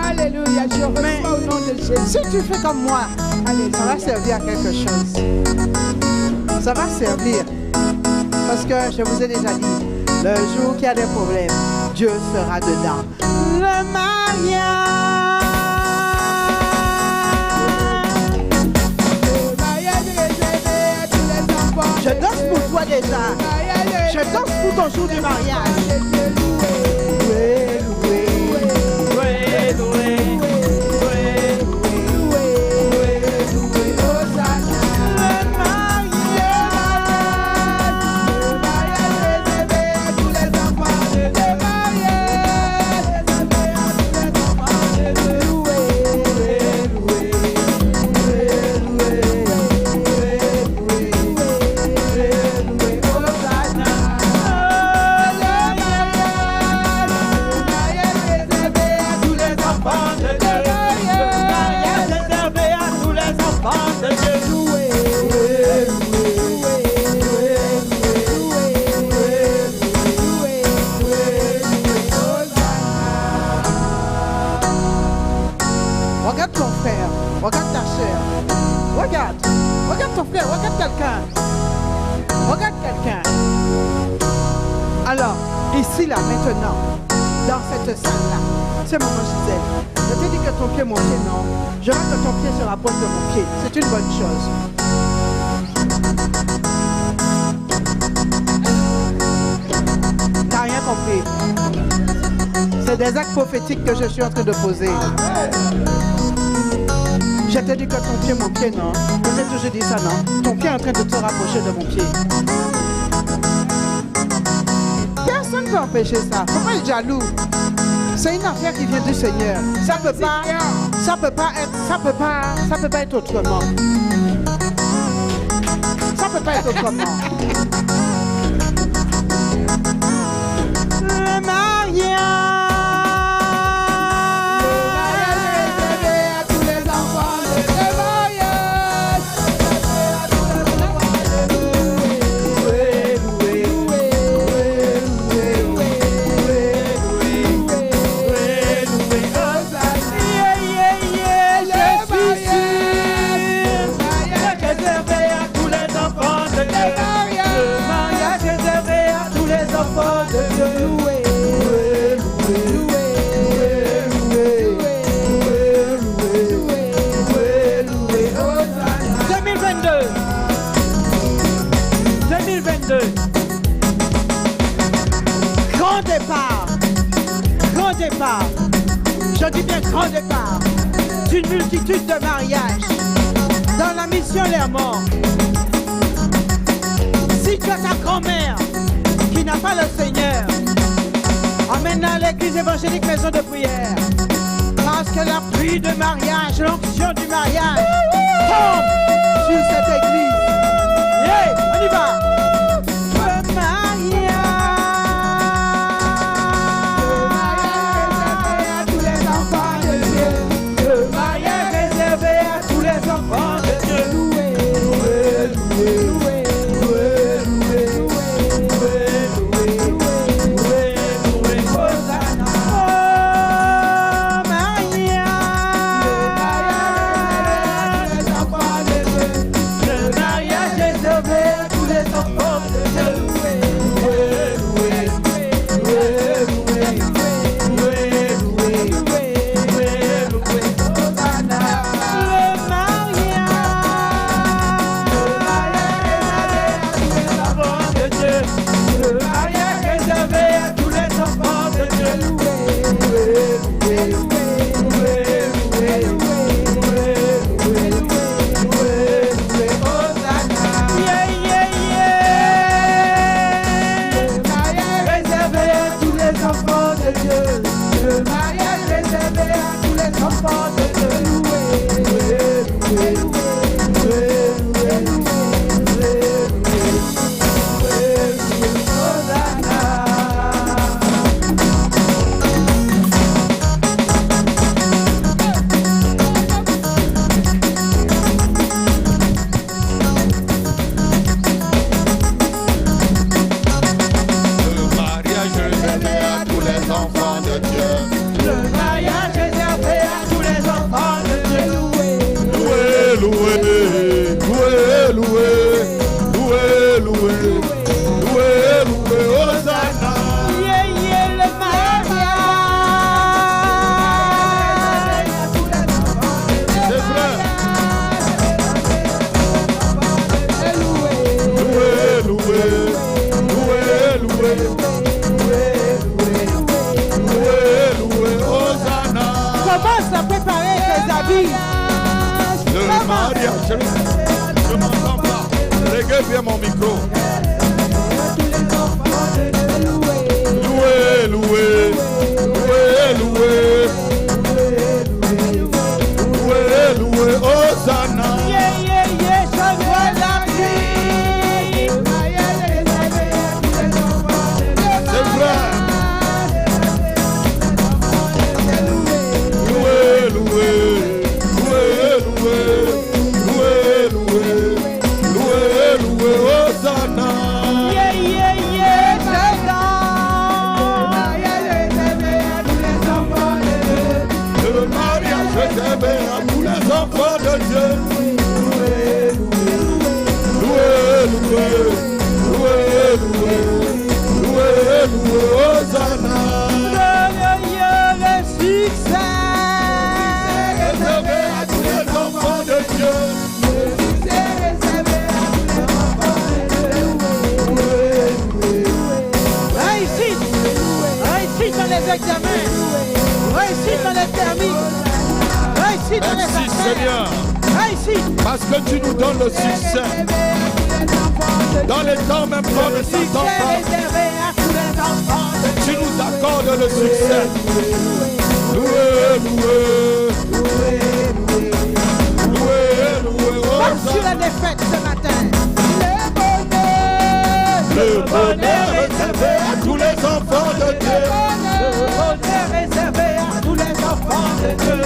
Alléluia, je reçois au nom de Jésus. Si tu fais comme moi, allez, ça va servir à quelque chose. Ça va servir. Parce que je vous ai déjà dit, le jour qu'il y a des problèmes, Dieu sera dedans. Le mariage. Je danse pour toi déjà. Je danse pour ton jour du mariage. Alors, ici, là, maintenant, dans cette salle-là, c'est maman Gisèle. Je t'ai dit que ton pied, mon pied, non. Je veux que ton pied se rapproche de mon pied. C'est une bonne chose. T'as rien compris. C'est des actes prophétiques que je suis en train de poser. Je t'ai dit que ton pied, mon pied, non. Je t'ai toujours dit ça, non. Ton pied est en train de te rapprocher de mon pied. Personne ne peut empêcher ça. Faut pas être jaloux. C'est une affaire qui vient du Seigneur. Ça peut pas être autrement. Ça peut pas être autrement. Le mariage. Je dis bien grand départ d'une multitude de mariages dans la mission Lermont. Si tu as ta grand-mère qui n'a pas le Seigneur, emmène-la à l'église évangélique maison de prière, parce que la pluie de mariage, l'onction du mariage tombe sur cette église. Hey, on y va. Le mariage réservé à tous les enfants de Dieu. Le mariage réservé Commence à préparer tes habits. Le mariage. Je m'entends pas. Réglez bien mon micro. Loué, loué. Loué, loué. Loué, loué. Hosanna. Je vois la pluie. C'est vrai. Loué, loué. Loué, loué. Loué, loué. Loué, loué. Hosanna. Le mariage est réservé à tous les enfants de Dieu. Loué, loué. Loué, loué. Loué, loué. Hosanna. Le succès. Réservé à tous les enfants de Dieu. Réussite dans les examens. Réussite dans les permis. Réussite dans les Merci affaires. Seigneur, Réussite. parce que tu nous donnes le succès. Dans les temps même quand ne s'attend Succès pas, réservé à tous les enfants de tu nous accordes le succès. Loué, loué. Loué, loué. Pas sur la défaite ce matin. Le bonheur réservé à tous les enfants de Dieu. Le bonheur réservé à tous les enfants de Dieu.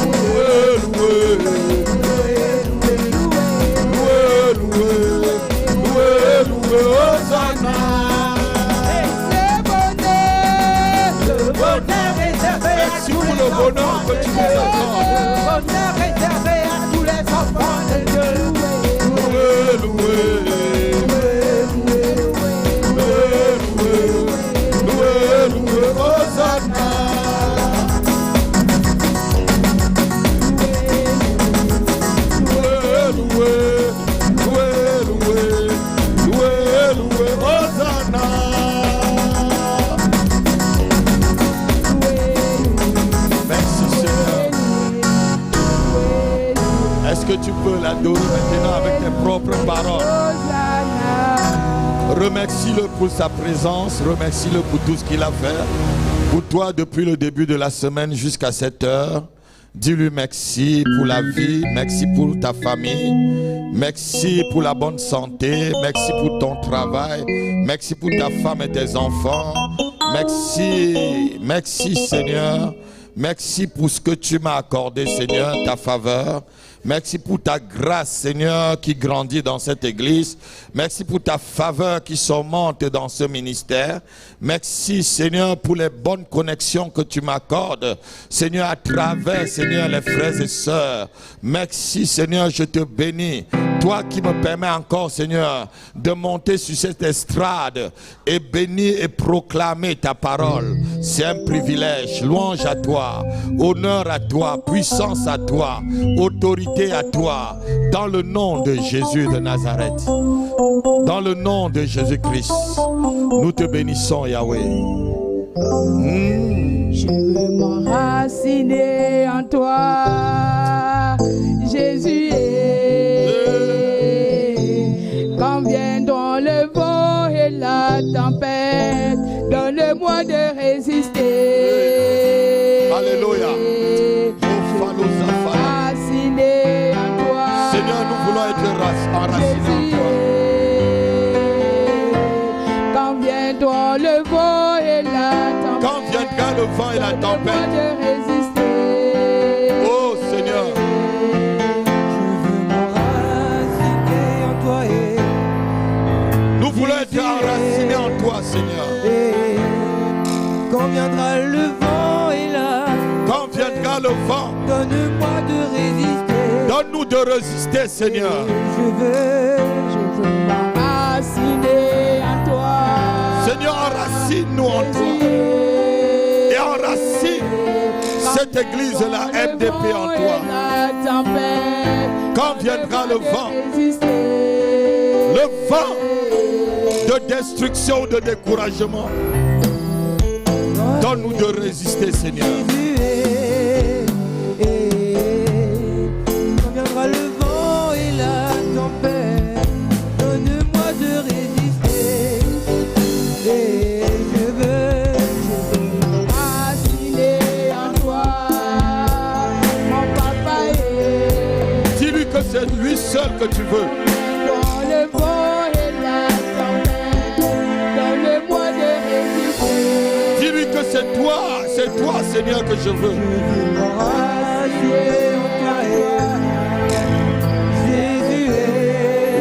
Loué, loué. Loué, loué. Loué, loué. Hosanna. Le bonheur réservé à Merci tous pour les le enfants bonheur de que tu Dieu. nous accordes. Le bonheur réservé à tous les enfants de Dieu. Loué, loué. Hosanna. Loué, loué. Loué, loué. Loué, loué. Hosanna. Merci Seigneur. Est-ce que tu peux l'adorer maintenant avec tes propres paroles? Remercie-le pour sa présence, remercie-le pour tout ce qu'il a fait. Pour toi, depuis le début de la semaine jusqu'à cette heure, dis-lui merci pour la vie, merci pour ta famille, merci pour la bonne santé, merci pour ton travail, merci pour ta femme et tes enfants. Merci, merci Seigneur. Merci pour ce que tu m'as accordé, Seigneur, ta faveur. Merci pour ta grâce, Seigneur, qui grandit dans cette église. Merci pour ta faveur qui s'augmente dans ce ministère. Merci, Seigneur, pour les bonnes connexions que tu m'accordes, Seigneur, à travers, Seigneur, les frères et sœurs. Merci, Seigneur, je te bénis. Toi qui me permets encore, Seigneur, de monter sur cette estrade et bénir et proclamer ta parole. C'est un privilège. Louange à toi, honneur à toi, puissance à toi, autorité à toi, dans le nom de Jésus de Nazareth. Dans le nom de Jésus-Christ, nous te bénissons, Yahweh. Je veux m'enraciner en toi, Jésus. Quand viendront le vent et la tempête, donne-moi de résister. Alléluia. Enraciné en toi. Seigneur, nous voulons être enracinés en toi. Quand viendront le vent et la tempête, Quand viendra le vent et la tempête, de résister. oh Seigneur, nous voulons être enracinés en toi, Seigneur. Quand viendra le vent et la, Quand viendra le vent, donne-moi de résister. donne-nous de résister, Seigneur. Je veux Enraciné en toi. Seigneur, enracine-nous en toi. Et enracine cette église-là, MDP en toi. Quand viendra le vent de destruction, de découragement, donne-nous de résister, Seigneur. c'est lui seul que tu veux. Dans le vent et la tempête, donne-moi de résister. Dis-lui que c'est toi, Seigneur, que je veux.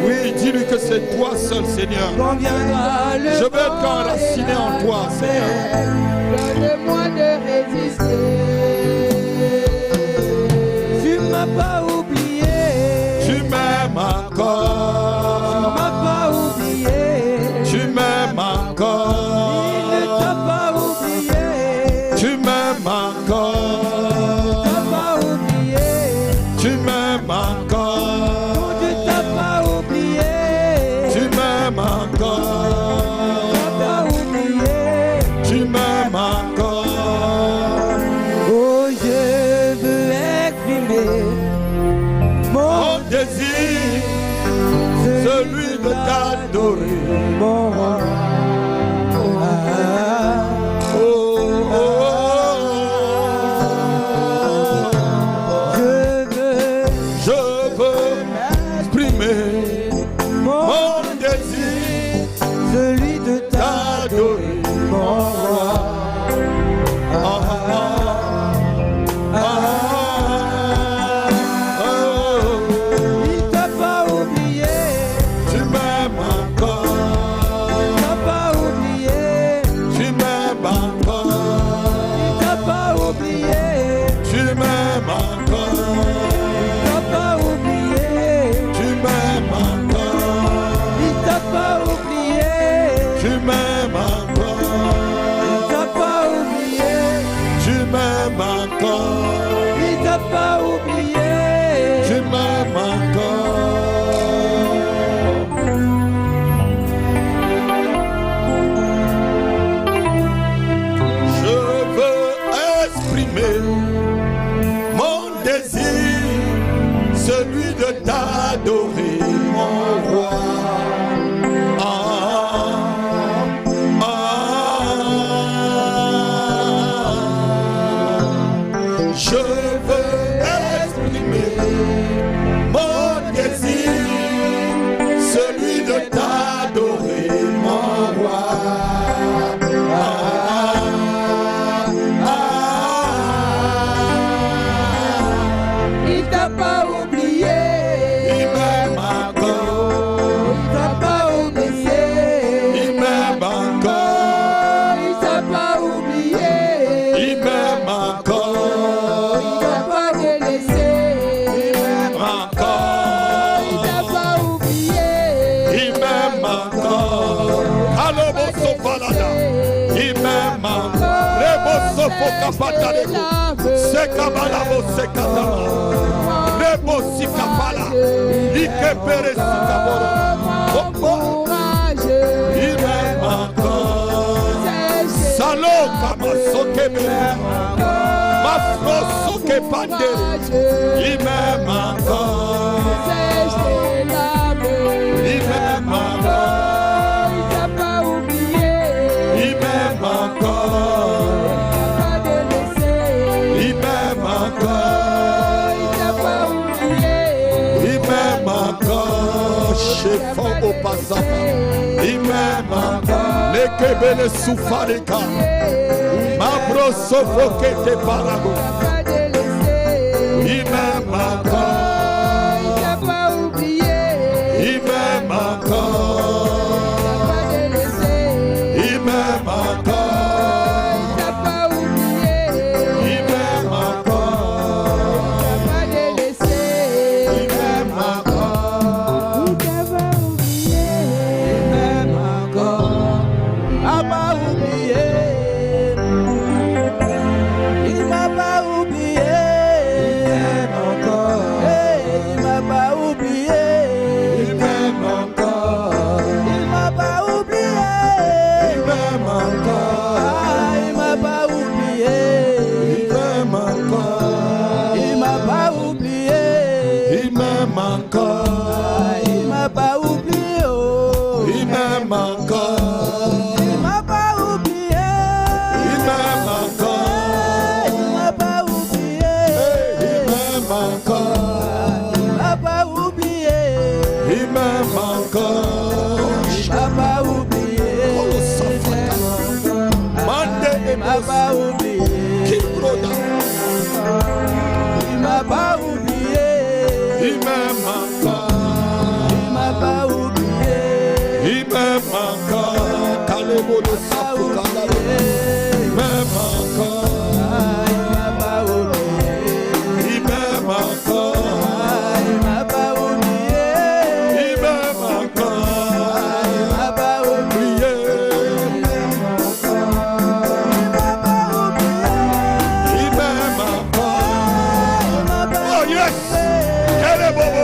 Oui, dis-lui que c'est toi seul, Seigneur. Je veux être enraciné en toi, Seigneur. Donne-moi de résister. Tu m'as pas oublié. Tu m'aimes encore. Tu m'as pas oublié. Tu m'aimes encore. Il ne t'a pas oublié. Tu m'aimes encore. T'a pas oublié. Tu m'aimes encore. Tu t'as pas oublié. Tu m'aimes encore. T'as pas oublié. Tu m'aimes encore. Oh, je veux exprimer Mon désir, celui de t'adorer. mon roi. Oh, oh, Je je veux exprimer mon mon désir, celui de ta t'adorer. mon roi. Ah, ah, ah, oh. Il t'a pas oublié. Tu m'aimes encore. T'a pas oublié. Tu m'aimes encore. T'a pas oublié. Tu m'aimes encore. T'a pas oublié. Tu m'aimes encore. Il t'a pas oublié. Tu m'aimes encore. T'a pas oublié. Tu m'aimes encore. Il t'a pas oublié. Tu m'aimes encore. Je veux exprimer mon désir, celui de t'adorer, mon roi. Ah, ah, je veux exprimer mon désir, celui de t'adorer, mon roi. Ah, ah, Il t'a pas oublié. il m'aime encore, Il t'a pas oublié. il m'aime encore, Il t'a pas oublié. il m'aime encore, Il t'a pas délaissé. encore, Il t'a pas oublié. il m'aime encore. Alobo sopalada, il m'aime encore. Rebo sopokapatadeko, sekabalabo sekatama, rebo sikapala, likepere sikaboro. Oh, oh, il m'aime encore. Salo kama sokebe, mafro sokepande, il m'aime encore. Il m'aime encore. Il t'a pas oublié. Il m'aime encore. Pas délaissé. Il m'aime encore. Il t'a pas oublié. Il m'aime encore. Chez Fongo Pasapa. Il m'aime encore. Les Kébélé Soufareka. Ma brosse te parago. Pas délaissé. Il m'aime encore. Il t'a pas oublié. Il m'aime encore. Pas délaissé. Il m'aime encore. Il t'a pas oublié. Il m'aime encore. Pas délaissé. Il m'aime encore. Il t'a pas oublié. Il m'aime encore. Ah, m'a oublié. Il m'a pas oublié. Il m'aime encore. Hey, il m'a pas oublié. Il m'aime encore. Il m'a pas oublié. Il m'aime encore. Ah, il m'a pas oublié. Il m'aime encore. Il m'a pas oublié. Il m'aime encore. Ah, il m'a pas oublié. Oh. Il m'aime encore. Il m'a pas oublié. Il m'aime encore. Il m'a pas oublié. Il m'aime encore. Il m'a pas oublié.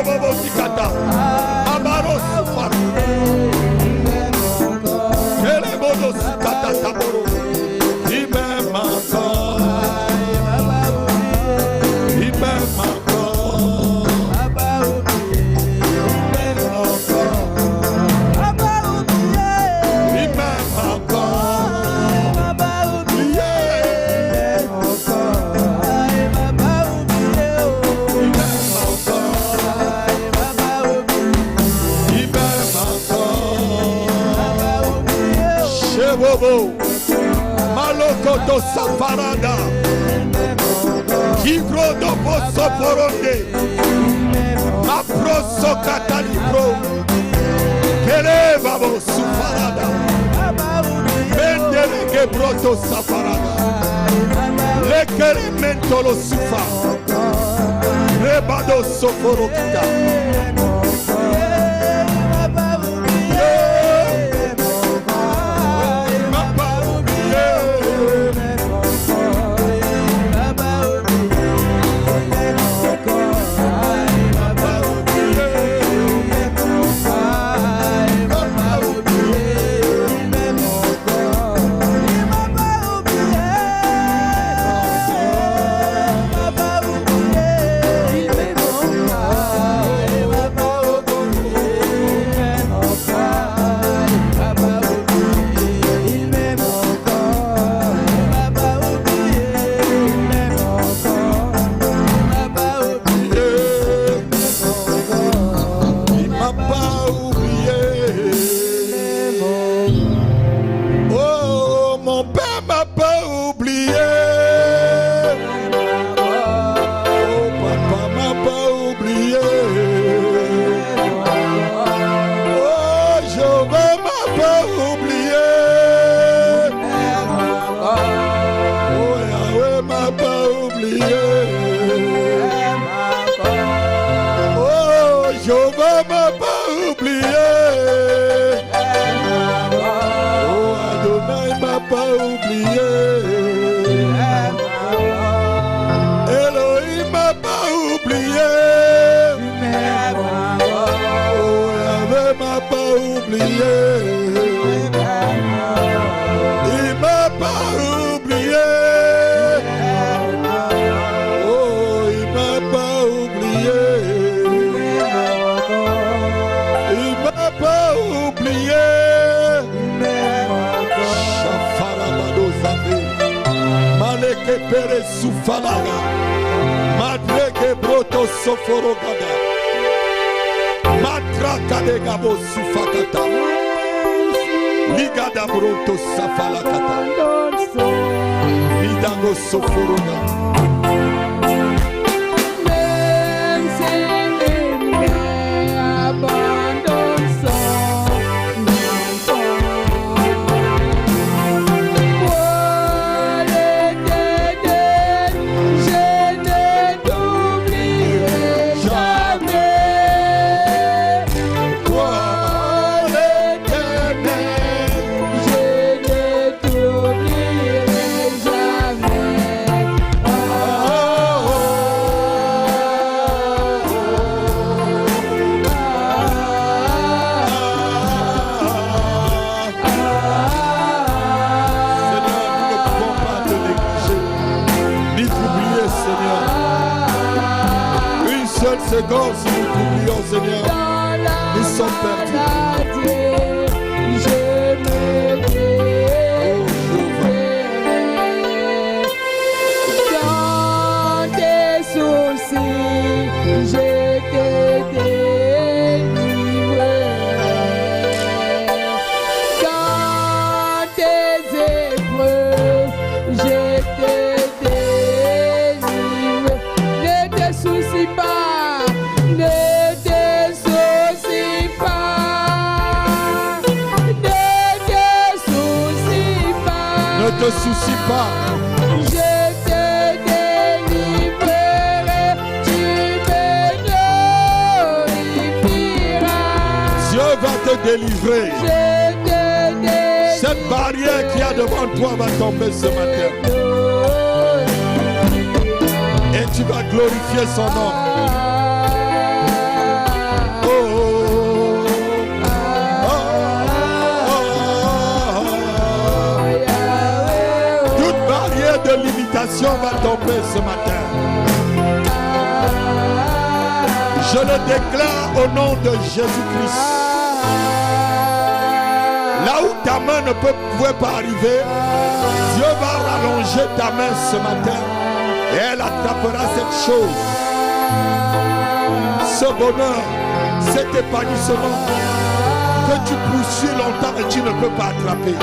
bobo sikata. Amaro sufara. Ele bobo sikata taboro. Il m'aime encore. Il m'aime encore. Il m'aime encore. Bobo, Malokoto Safarada, Kigro do Bosso Poronde, Aproso Catalibro, Kele Babo Sufarada, Mendele Gebroto Safarada, Lekele Mentolo Sufa, Rebado Soforokita. Pere sufalaga, madre que broto soforogada, matraka de gabo sufakata, ligada broto safalakata, lidago soforoga. Seconde, si nous t'oublions, Seigneur, nous sommes perdus. Je me dans tes soucis, je te délivrerai. Dans tes épreuves, je te délivre. Ne te soucie pas. Ne te soucie pas. Je te délivrerai, tu me glorifieras. Dieu va te délivrer. Cette barrière qu'il y a devant toi va tomber ce matin. Et tu vas glorifier son nom. bénédiction va tomber ce matin. Je le déclare au nom de Jésus-Christ. Là où ta main ne pouvait pas arriver, Dieu va rallonger ta main ce matin et elle attrapera cette chose. Ce bonheur, cet épanouissement que tu poursuis longtemps et tu ne peux pas attraper.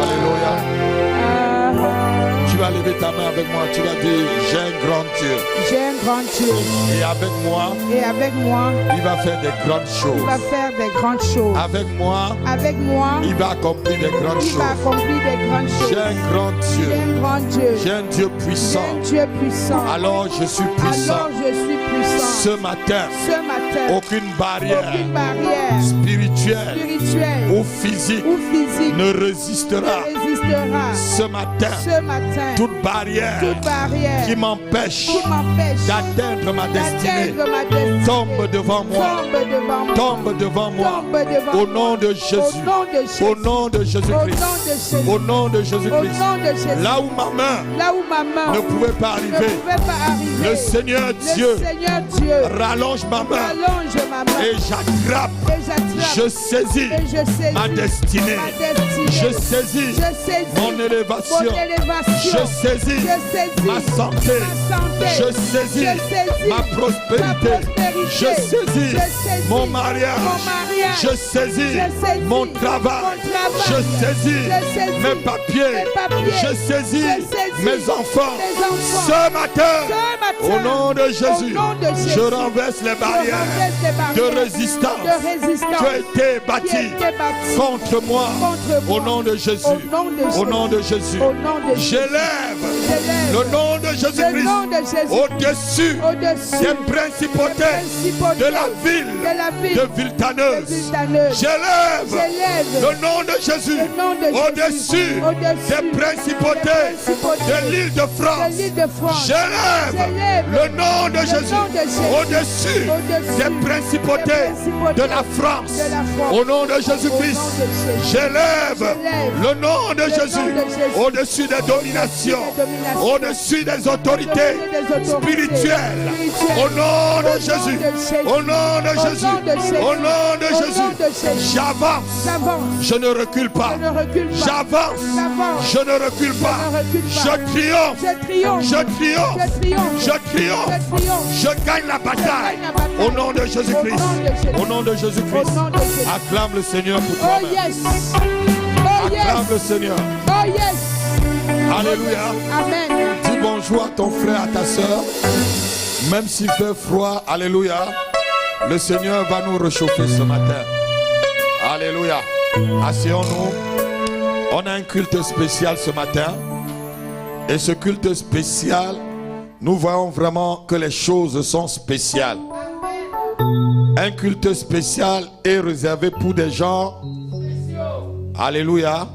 Alléluia. Tu vas lever ta main avec moi. Tu vas dire, j'ai un grand Dieu. J'ai un grand Dieu. Et avec moi, il va faire des grandes choses. Il va faire des grandes choses. Avec moi, il va accomplir des grandes choses. J'ai un grand Dieu. J'ai un Dieu puissant. Alors je suis puissant. Ce matin, aucune barrière spirituelle ou physique ne résistera. Ce matin, toute barrière qui m'empêche d'atteindre ma destinée tombe devant moi. Tombe devant moi. Au nom de Jésus. Au nom de Jésus-Christ. Au nom de Jésus-Christ. Là où ma main ne pouvait pas arriver, le Seigneur Dieu rallonge ma main et j'attrape. Je saisis ma destinée. Je saisis mon élévation. Je saisis ma santé. Je saisis ma prospérité. Je saisis mon mariage. Je saisis mon travail. Je saisis mes papiers. Je saisis mes enfants. Ce matin, au nom de Jésus, je renverse les barrières de résistance qui ont été bâties contre moi. Au nom de Jésus. Au nom de Jésus. J'élève le nom de Jésus-Christ au-dessus des principautés de la ville de Villetaneuse. J'élève le nom de Jésus au-dessus des principautés de l'île de France. J'élève le nom de Jésus au-dessus des principautés de la France. Au nom de Jésus-Christ, j'élève le nom de Jésus au-dessus des dominations, au-dessus des autorités spirituelles. Au nom de Jésus, au nom de Jésus, au nom de Jésus, j'avance, je ne recule pas. J'avance, je ne recule pas. Je triomphe, je triomphe, je triomphe, je gagne la bataille. Au nom de Jésus-Christ, au nom de Jésus-Christ, acclame le Seigneur pour toi. Acclame le Seigneur. Alléluia. Amen. Dis bonjour à ton frère, à ta soeur. Même s'il fait froid, alléluia, le Seigneur va nous réchauffer ce matin. Alléluia. Asseyons-nous. On a un culte spécial ce matin. Et ce culte spécial, nous voyons vraiment que les choses sont spéciales. Un culte spécial est réservé pour des gens. Alléluia.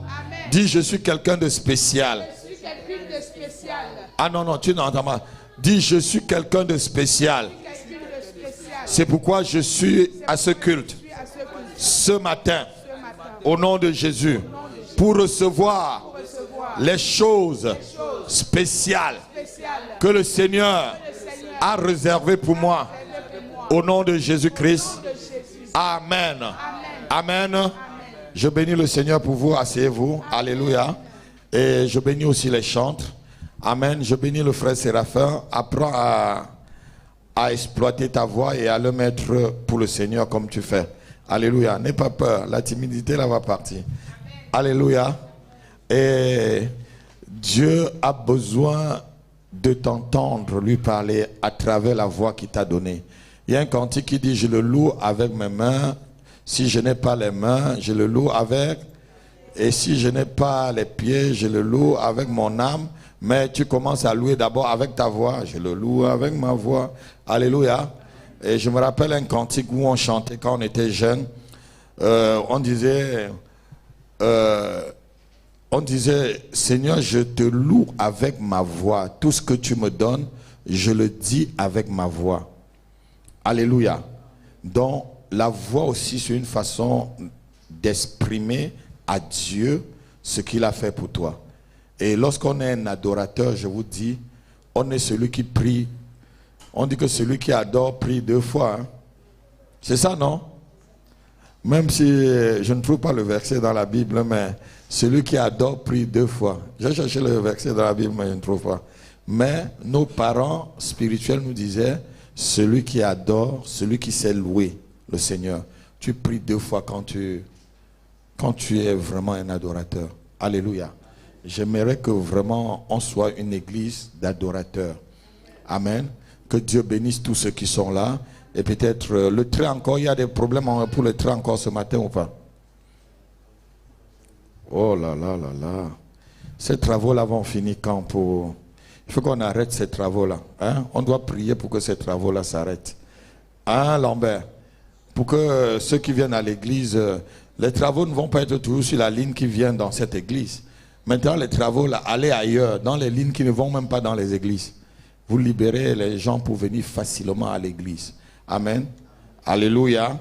Dis, je suis quelqu'un de spécial. Ah non, tu n'entends pas. Dis, je suis quelqu'un de spécial. C'est pourquoi je suis à ce culte ce matin, au nom de Jésus, pour recevoir les choses spéciales que le Seigneur a réservées pour moi, au nom de Jésus-Christ. Amen. Amen. Je bénis le Seigneur pour vous. Asseyez-vous. Alléluia. Et je bénis aussi les chantres. Amen. Je bénis le frère Séraphin. Apprends à exploiter ta voix et à le mettre pour le Seigneur comme tu fais. Alléluia. N'aie pas peur. La timidité là va partir. Alléluia. Et Dieu a besoin de t'entendre lui parler à travers la voix qu'il t'a donnée. Il y a un cantique qui dit: je le loue avec mes mains. Si je n'ai pas les mains, je le loue avec. Et si je n'ai pas les pieds, je le loue avec mon âme. Mais tu commences à louer d'abord avec ta voix. Je le loue avec ma voix. Alléluia. Et je me rappelle un cantique où on chantait quand on était jeune. On disait, Seigneur, je te loue avec ma voix. Tout ce que tu me donnes, je le dis avec ma voix. Alléluia. Donc, la voix aussi, c'est une façon d'exprimer à Dieu ce qu'il a fait pour toi. Et lorsqu'on est un adorateur, je vous dis, on est celui qui prie. On dit que celui qui adore prie 2 fois. Hein. C'est ça, non? Même si je ne trouve pas le verset dans la Bible, mais celui qui adore prie 2 fois. J'ai cherché le verset dans la Bible, mais je ne trouve pas. Mais nos parents spirituels nous disaient, celui qui adore, celui qui sait louer le Seigneur. Tu pries 2 fois quand tu es vraiment un adorateur. Alléluia. J'aimerais que vraiment on soit une église d'adorateurs. Amen. Que Dieu bénisse tous ceux qui sont là. Et peut-être le train encore, il y a des problèmes pour le train encore ce matin ou pas? Oh là là là là. Ces travaux-là vont finir quand pour... Il faut qu'on arrête ces travaux-là. Hein? On doit prier pour que ces travaux-là s'arrêtent. Hein, Lambert? Pour que ceux qui viennent à l'église, les travaux ne vont pas être toujours sur la ligne qui vient dans cette église. Maintenant, les travaux, là, allez ailleurs, dans les lignes qui ne vont même pas dans les églises. Vous libérez les gens pour venir facilement à l'église. Amen. Alléluia.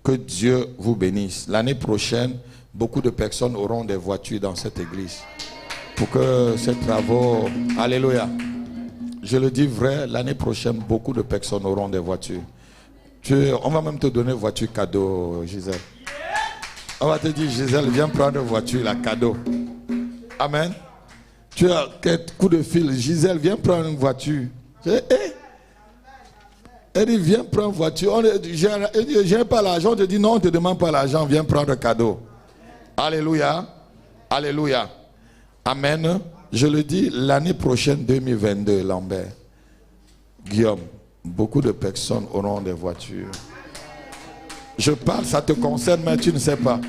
Que Dieu vous bénisse. L'année prochaine, beaucoup de personnes auront des voitures dans cette église. Pour que ces travaux... Alléluia. Je le dis vrai, l'année prochaine, beaucoup de personnes auront des voitures. On va même te donner une voiture cadeau, Gisèle. On va te dire, Gisèle, viens prendre une voiture, la cadeau. Amen. Tu as quelques coups de fil. Gisèle, viens prendre une voiture. Elle dit, viens prendre une voiture. J'ai pas l'argent. On te dit, non, on ne te demande pas l'argent. Viens prendre un cadeau. Alléluia. Alléluia. Amen. Je le dis, l'année prochaine, 2022, Lambert, Guillaume, beaucoup de personnes auront des voitures. Je parle, ça te concerne, mais tu ne sais pas.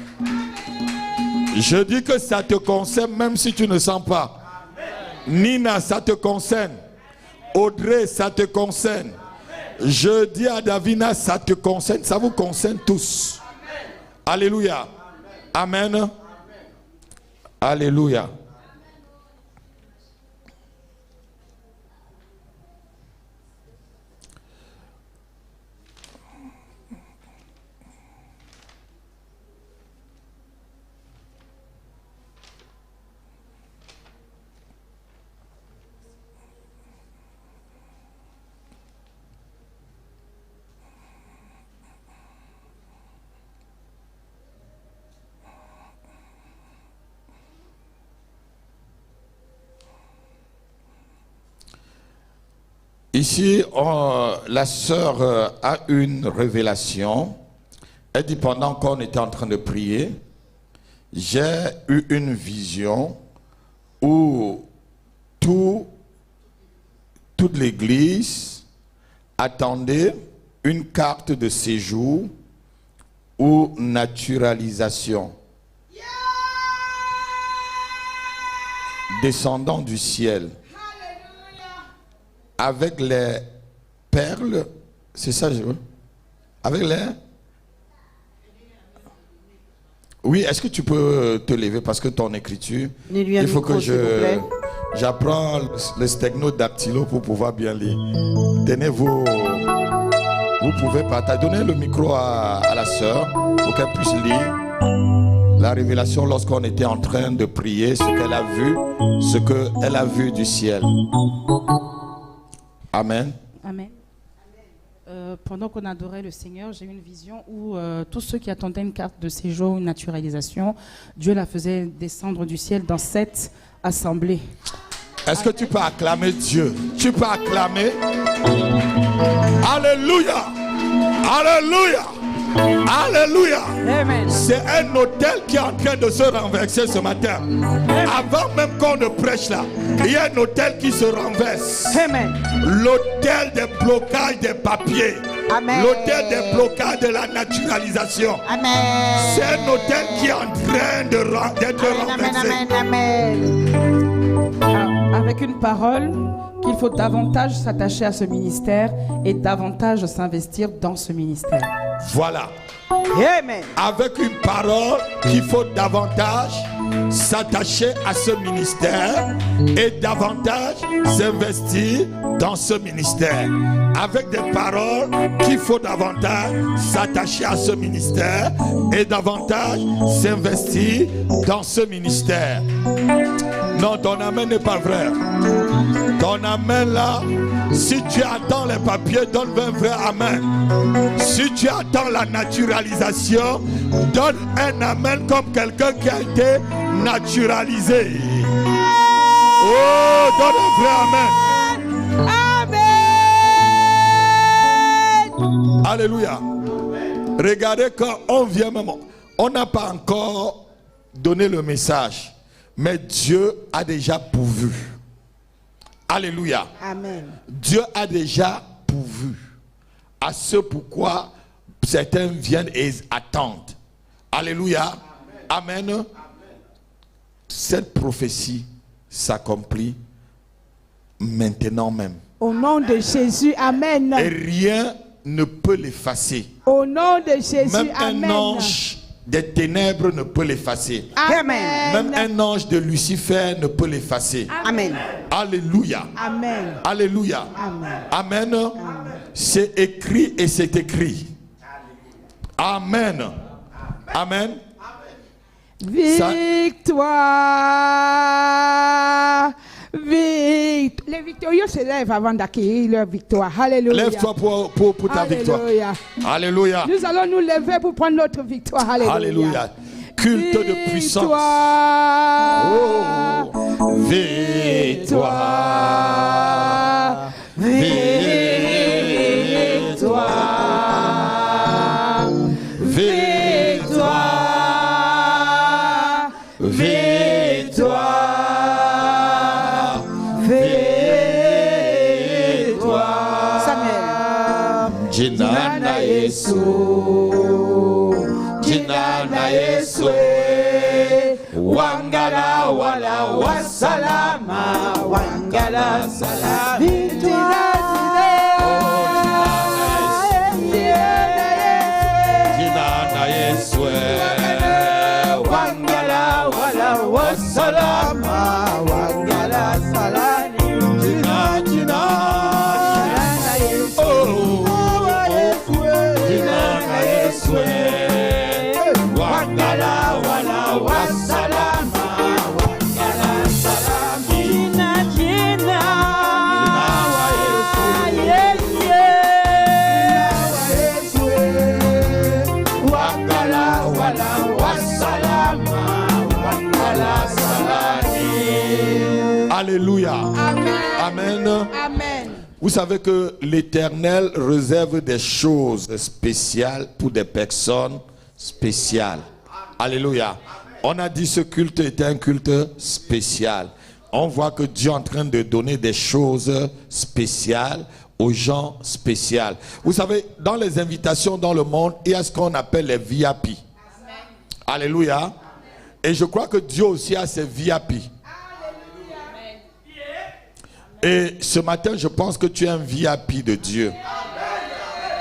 Je dis que ça te concerne même si tu ne sens pas. Nina, ça te concerne. Audrey, ça te concerne. Je dis à Davina, ça te concerne. Ça vous concerne tous. Alléluia. Amen. Alléluia. Ici, la sœur a une révélation. Elle dit, pendant qu'on était en train de prier, j'ai eu une vision où toute l'église attendait une carte de séjour ou naturalisation descendant du ciel. Avec les perles, c'est ça, je veux. Avec les... Oui, est-ce que tu peux te lever parce que ton écriture, il faut que j'apprends le sténodactylo pour pouvoir bien lire. Tenez-vous, vous pouvez partager. Donnez le micro à la sœur pour qu'elle puisse lire la révélation lorsqu'on était en train de prier, ce qu'elle a vu, ce qu'elle a vu du ciel. Amen. Amen. Pendant qu'on adorait le Seigneur, j'ai eu une vision où tous ceux qui attendaient une carte de séjour, une naturalisation, Dieu la faisait descendre du ciel dans cette assemblée. Est-ce que tu peux acclamer Dieu? Tu peux acclamer? Alléluia! Alléluia! Alléluia! Amen. C'est un hôtel qui est en train de se renverser ce matin. Amen. Avant même qu'on ne prêche là, il y a un hôtel qui se renverse. Amen. L'hôtel des blocages des papiers. Amen. L'hôtel des blocages de la naturalisation. Amen. C'est un hôtel qui est en train d'être renversé. Amen. Amen. Avec une parole qu'il faut davantage s'attacher à ce ministère et davantage s'investir dans ce ministère. Voilà. Amen. Avec une parole qu'il faut davantage s'attacher à ce ministère et davantage s'investir dans ce ministère. Avec des paroles qu'il faut davantage s'attacher à ce ministère et davantage s'investir dans ce ministère. Non, ton amen n'est pas vrai. Ton amen là, si tu attends les papiers, donne un vrai amen. Si tu attends la naturalisation, donne un amen comme quelqu'un qui a été naturalisé. Oh, donne un vrai amen. Amen. Alléluia. Regardez quand on vient même, on n'a pas encore donné le message, mais Dieu a déjà pourvu. Alléluia. Amen. Dieu a déjà pourvu à ce pourquoi certains viennent et attendent. Alléluia. Amen. Amen. Cette prophétie s'accomplit maintenant même. Au nom de Jésus, amen. Et rien ne peut l'effacer. Au nom de Jésus, même amen. Un ange des ténèbres ne peut l'effacer. Amen. Même un ange de Lucifer ne peut l'effacer. Amen. Alléluia. Amen. Alléluia. Amen. Amen. Amen. C'est écrit et c'est écrit. Amen. Amen. Victoire. Les victorieux se lèvent avant d'acquérir leur victoire. Alléluia. Lève-toi pour ta victoire. Alléluia. Nous allons nous lever pour prendre notre victoire. Alléluia. Alléluia. Culte de puissance. Oh. Victoire. Victoire. Victoire. Victoire. Victoire. Samuel. Jinana Yesu. Jinana Yesu. Wangala wala wasalama. Wangala salama. Victoire. Jinana Yesu. Wangala wala wasalama. Wangala salani. Jina Jina. Jinana Yesu. Wangala wala wasalama. Wangala salami. Jina Jina. Wangala wala wasalama. Wangala salami. Alléluia. Amen. Amen. Amen. Vous savez que l'Éternel réserve des choses spéciales pour des personnes spéciales. Alléluia. On a dit ce culte était un culte spécial. On voit que Dieu est en train de donner des choses spéciales aux gens spéciaux. Vous savez, dans les invitations dans le monde, il y a ce qu'on appelle les VIP. Alléluia. Et je crois que Dieu aussi a ses VIP. Et ce matin, je pense que tu es un VIP de Dieu.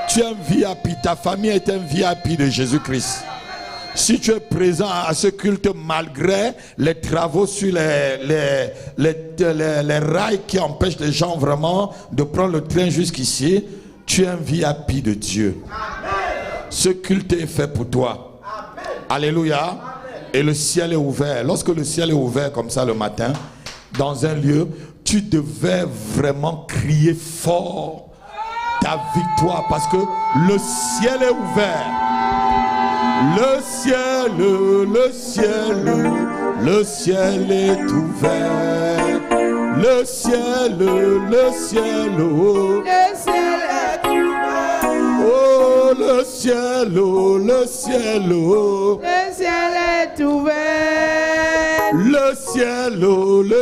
Tu es un VIP. Ta famille est un VIP de Jésus-Christ. Si tu es présent à ce culte malgré les travaux sur les rails qui empêchent les gens vraiment de prendre le train jusqu'ici, tu es un VIP de Dieu. Ce culte est fait pour toi. Alléluia. Et le ciel est ouvert. Lorsque le ciel est ouvert comme ça le matin, dans un lieu, tu devais vraiment crier fort ta victoire parce que le ciel est ouvert. Le ciel est ouvert. Le ciel est ouvert. Oh, le ciel est ouvert. Le ciel est ouvert.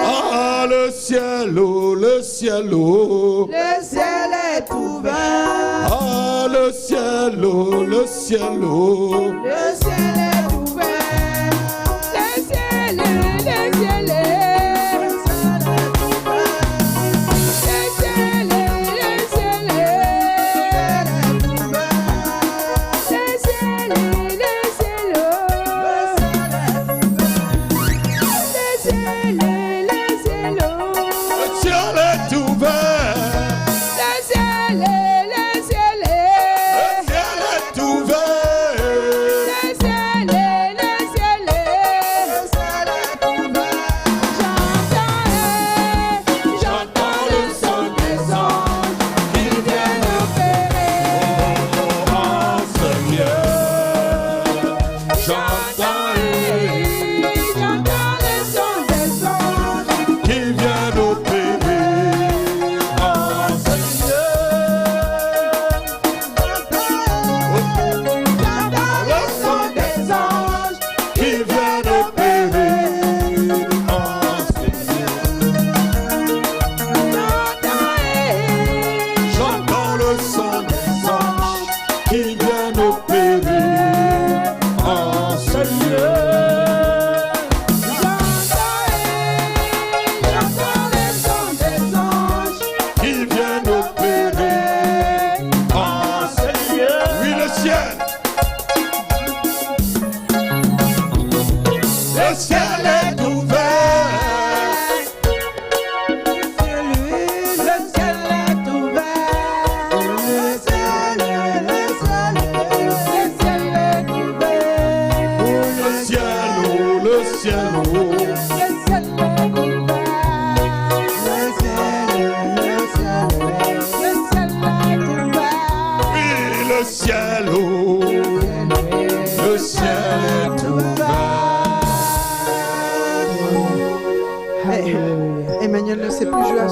Ah, le ciel est ouvert. Ah, le ciel est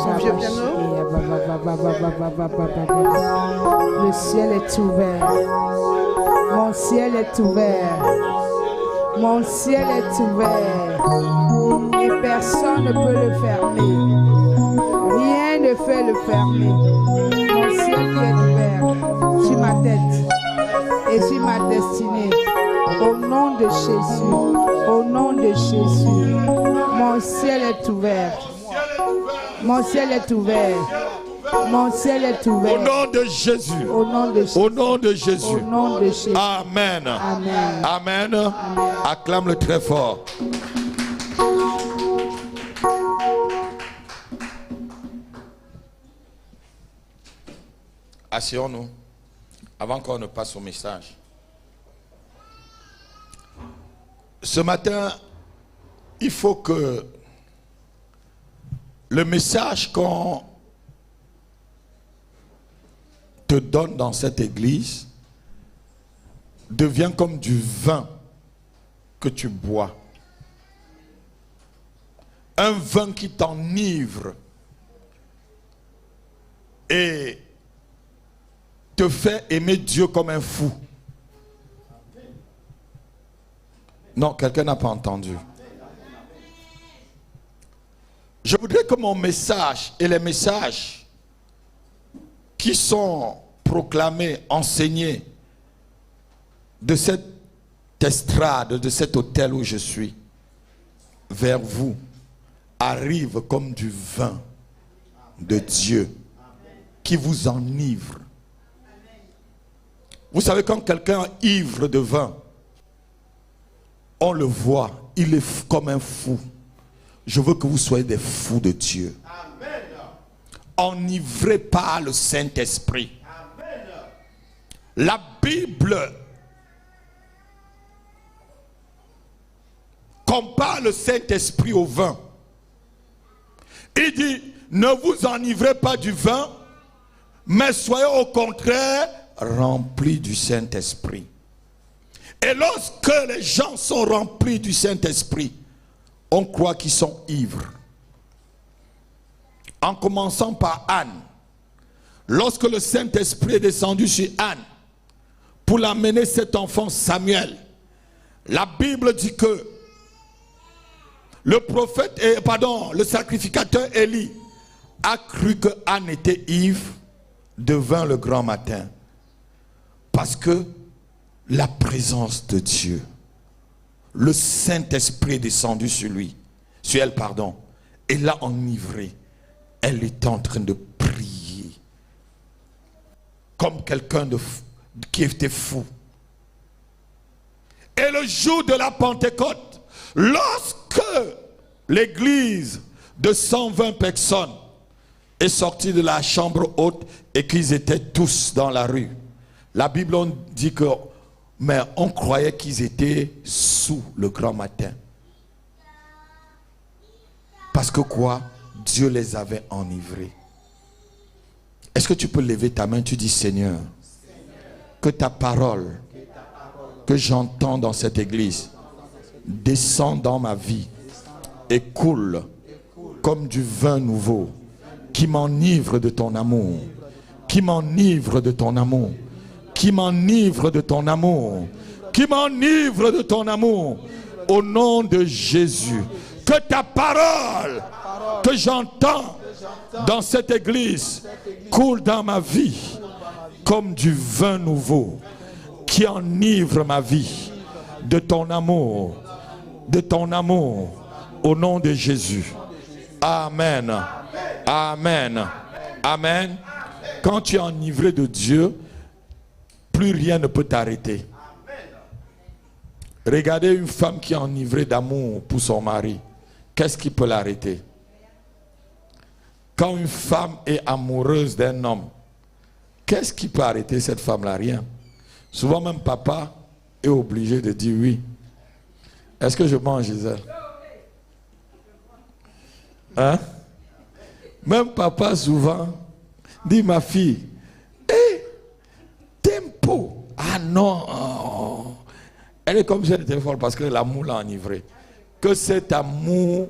son vieux piano. Le ciel est ouvert. Mon ciel est ouvert. Mon ciel est ouvert. Et personne ne peut le fermer. Rien ne fait le fermer. Mon ciel qui est ouvert sur ma tête et sur ma destinée. Au nom de Jésus. Au nom de Jésus. Mon ciel est ouvert. Mon ciel est ouvert. Mon ciel est ouvert. Au nom de Jésus. Au nom de Jésus. Au nom de Jésus. Au nom de Jésus. Amen. Amen. Amen. Acclame-le très fort. Asseyons-nous avant qu'on ne passe au message. Ce matin, il faut que le message qu'on te donne dans cette église devient comme du vin que tu bois. Un vin qui t'enivre et te fait aimer Dieu comme un fou. Non, quelqu'un n'a pas entendu. Je voudrais que mon message et les messages qui sont proclamés, enseignés de cette estrade, de cet hôtel où je suis, vers vous, arrivent comme du vin de Dieu qui vous enivre. Vous savez, quand quelqu'un est ivre de vin, on le voit, il est comme un fou. Je veux que vous soyez des fous de Dieu. Amen. Enivrés par le Saint-Esprit. Amen. La Bible compare le Saint-Esprit au vin. Il dit, ne vous enivrez pas du vin, mais soyez au contraire remplis du Saint-Esprit. Et lorsque les gens sont remplis du Saint-Esprit, on croit qu'ils sont ivres. En commençant par Anne. Lorsque le Saint-Esprit est descendu sur Anne pour l'amener cet enfant Samuel, la Bible dit que le sacrificateur Élie a cru que Anne était ivre de vin le grand matin. Parce que la présence de Dieu, le Saint-Esprit est descendu sur elle, et l'a enivrée. Elle était en train de prier comme quelqu'un qui était fou. Et le jour de la Pentecôte, lorsque l'église de 120 personnes est sortie de la chambre haute et qu'ils étaient tous dans la rue, la Bible on dit que mais on croyait qu'ils étaient sous le grand matin. Parce que quoi? Dieu les avait enivrés. Est-ce que tu peux lever ta main? Tu dis, Seigneur, que ta parole que j'entends dans cette église descend dans ma vie et coule comme du vin nouveau qui m'enivre de ton amour, qui m'enivre de ton amour, qui m'enivre de ton amour, qui m'enivre de ton amour, au nom de Jésus. Que ta parole que j'entends dans cette église coule dans ma vie comme du vin nouveau qui enivre ma vie de ton amour, au nom de Jésus. Amen. Amen. Amen. Quand tu es enivré de Dieu, plus rien ne peut t'arrêter. Regardez une femme qui est enivrée d'amour pour son mari. Qu'est-ce qui peut l'arrêter? Quand une femme est amoureuse d'un homme, qu'est-ce qui peut arrêter cette femme-là? Rien. Souvent même papa est obligé de dire oui. Est-ce que je mange, Gisèle? Hein? Même papa souvent dit, ma fille, tempo. Ah non. Elle est comme si elle était folle parce que l'amour l'a enivrée. Que cet amour,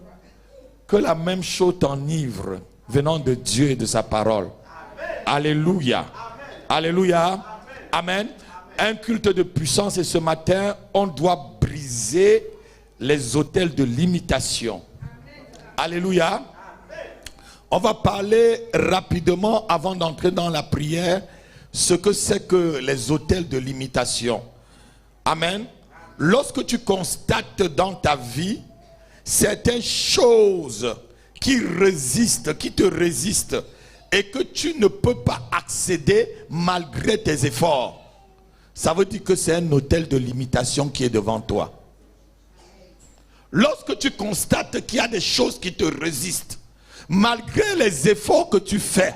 que la même chose t'enivre venant de Dieu et de sa parole. Alléluia. Alléluia. Amen. Un culte de puissance, et ce matin, on doit briser les autels de limitation. Alléluia. On va parler rapidement, avant d'entrer dans la prière, ce que c'est que les autels de limitation. Amen. Lorsque tu constates dans ta vie certaines choses qui te résistent et que tu ne peux pas accéder malgré tes efforts, ça veut dire que c'est un autel de limitation qui est devant toi. Lorsque tu constates qu'il y a des choses qui te résistent, malgré les efforts que tu fais,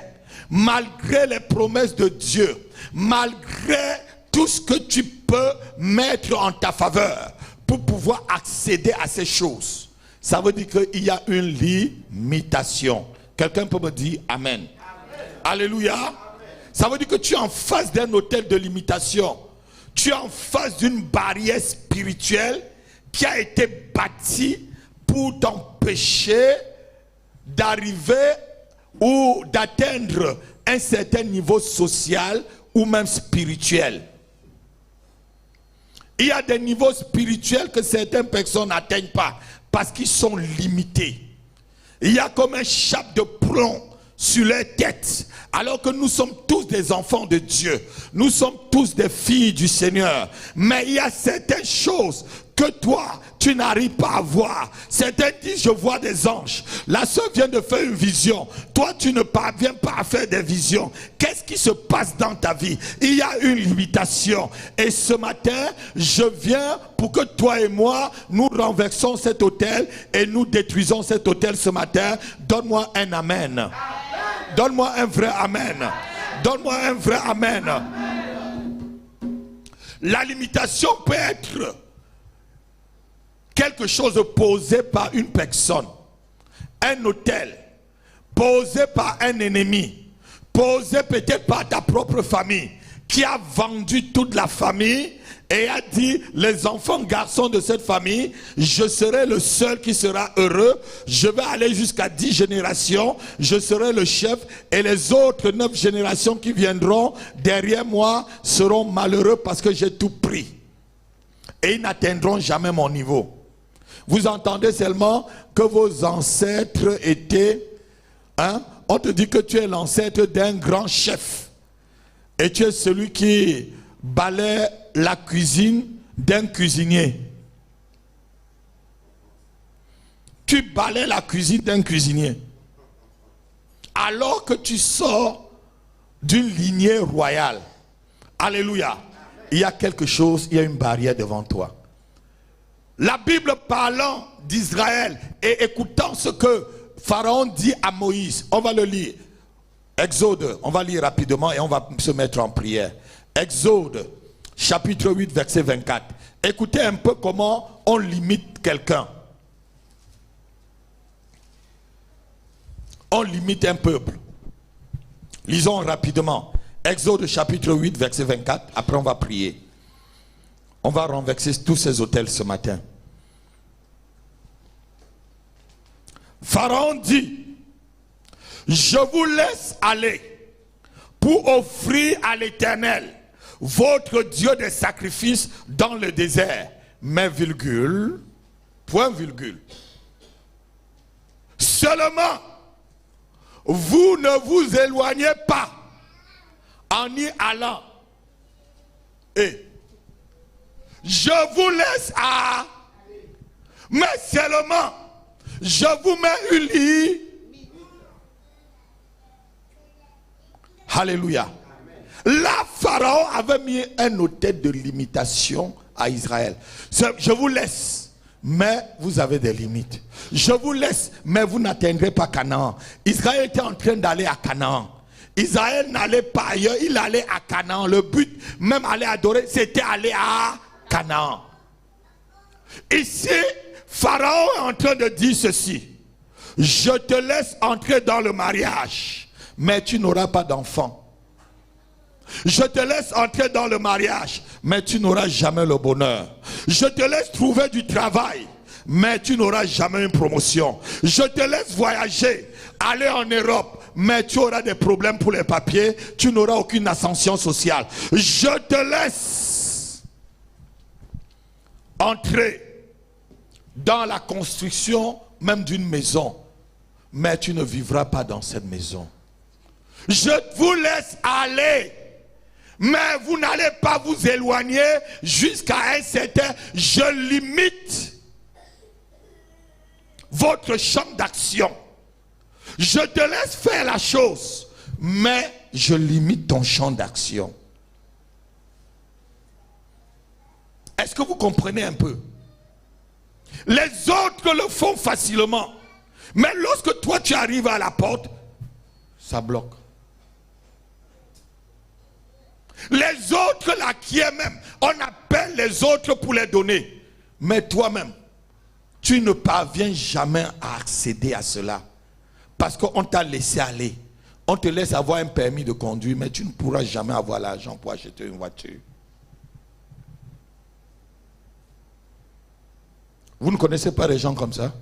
malgré les promesses de Dieu, malgré tout ce que tu peux mettre en ta faveur pour pouvoir accéder à ces choses, ça veut dire qu'il y a une limitation. Quelqu'un peut me dire Amen. Amen. Alléluia. Ça veut dire que tu es en face d'un autel de limitation. Tu es en face d'une barrière spirituelle qui a été bâtie pour t'empêcher d'arriver ou d'atteindre un certain niveau social ou même spirituel. Il y a des niveaux spirituels que certaines personnes n'atteignent pas parce qu'ils sont limités. Il y a comme un chape de plomb sur leur tête, alors que nous sommes tous des enfants de Dieu. Nous sommes tous des filles du Seigneur. Mais il y a certaines choses que toi, tu n'arrives pas à voir. Certains disent, je vois des anges. La sœur vient de faire une vision. Toi, tu ne parviens pas à faire des visions. Qu'est-ce qui se passe dans ta vie? Il y a une limitation. Et ce matin, je viens pour que toi et moi, nous renversons cet autel et nous détruisons cet autel ce matin. Donne-moi un amen. Donne-moi un vrai amen. Donne-moi un vrai amen. La limitation peut être quelque chose posé par une personne, un autel, posé par un ennemi, posé peut-être par ta propre famille, qui a vendu toute la famille et a dit, les enfants garçons de cette famille, je serai le seul qui sera heureux, je vais aller jusqu'à 10 générations, je serai le chef, et les autres 9 générations qui viendront derrière moi seront malheureux parce que j'ai tout pris. Et ils n'atteindront jamais mon niveau. Vous entendez seulement que vos ancêtres étaient, on te dit que tu es l'ancêtre d'un grand chef. Et tu es celui qui balaie la cuisine d'un cuisinier. Tu balaies la cuisine d'un cuisinier. Alors que tu sors d'une lignée royale. Alléluia. Il y a quelque chose, il y a une barrière devant toi. La Bible parlant d'Israël et écoutant ce que Pharaon dit à Moïse, on va le lire. Exode, on va lire rapidement et on va se mettre en prière. Exode, chapitre 8, verset 24. Écoutez un peu comment on limite quelqu'un. On limite un peuple. Lisons rapidement. Exode, chapitre 8, verset 24. Après, on va prier. On va renverser tous ces autels ce matin. Pharaon dit, je vous laisse aller pour offrir à l'Éternel, votre Dieu, des sacrifices dans le désert. Mais virgule, point virgule. Seulement, vous ne vous éloignez pas en y allant. Et je vous laisse à... Mais seulement, je vous mets une lit. Alléluia. Là, Pharaon avait mis un autel de limitation à Israël. Je vous laisse, mais vous avez des limites. Je vous laisse, mais vous n'atteindrez pas Canaan. Israël était en train d'aller à Canaan. Israël n'allait pas ailleurs, il allait à Canaan. Le but, même aller adorer, c'était aller à Canaan. Ici, Pharaon est en train de dire ceci. Je te laisse entrer dans le mariage, mais tu n'auras pas d'enfant. Je te laisse entrer dans le mariage, mais tu n'auras jamais le bonheur. Je te laisse trouver du travail, mais tu n'auras jamais une promotion. Je te laisse voyager aller en Europe, mais tu auras des problèmes pour les papiers, tu n'auras aucune ascension sociale. Je te laisse entrer dans la construction même d'une maison, mais tu ne vivras pas dans cette maison. Je vous laisse aller, mais vous n'allez pas vous éloigner jusqu'à un certain... Je limite votre champ d'action. Je te laisse faire la chose, mais je limite ton champ d'action. Est-ce que vous comprenez un peu? Les autres le font facilement. Mais lorsque toi tu arrives à la porte, ça bloque. Les autres là qui est même, on appelle les autres pour les donner. Mais toi-même, tu ne parviens jamais à accéder à cela. Parce qu'on t'a laissé aller. On te laisse avoir un permis de conduire, mais tu ne pourras jamais avoir l'argent pour acheter une voiture. Vous ne connaissez pas des gens comme ça?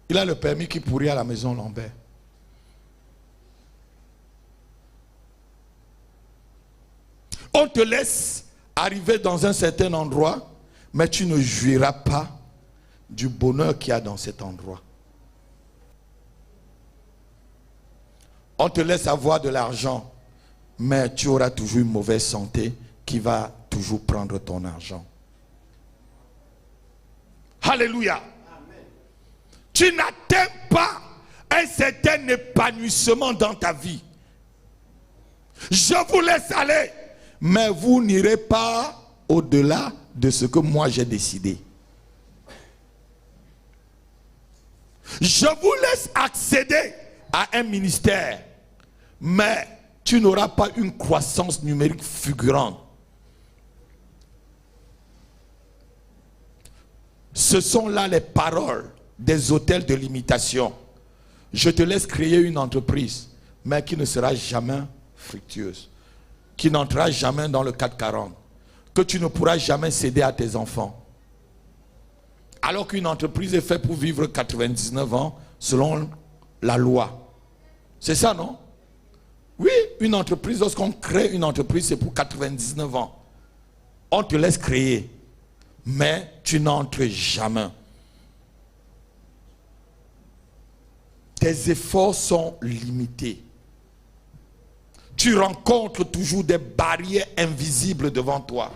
Il a le permis qui pourrit à la maison Lambert. On te laisse arriver dans un certain endroit, mais tu ne jouiras pas du bonheur qu'il y a dans cet endroit. On te laisse avoir de l'argent, mais tu auras toujours une mauvaise santé qui va toujours prendre ton argent. Alléluia. Amen. Tu n'atteins pas un certain épanouissement dans ta vie. Je vous laisse aller, mais vous n'irez pas au-delà de ce que moi j'ai décidé. Je vous laisse accéder à un ministère, mais tu n'auras pas une croissance numérique fulgurante. Ce sont là les paroles des hôtels de l'imitation. Je te laisse créer une entreprise, mais qui ne sera jamais fructueuse, qui n'entrera jamais dans le 440, que tu ne pourras jamais céder à tes enfants. Alors qu'une entreprise est faite pour vivre 99 ans selon la loi. C'est ça, non? Oui, une entreprise, lorsqu'on crée une entreprise, c'est pour 99 ans. On te laisse créer, mais tu n'entres jamais. Tes efforts sont limités. Tu rencontres toujours des barrières invisibles devant toi.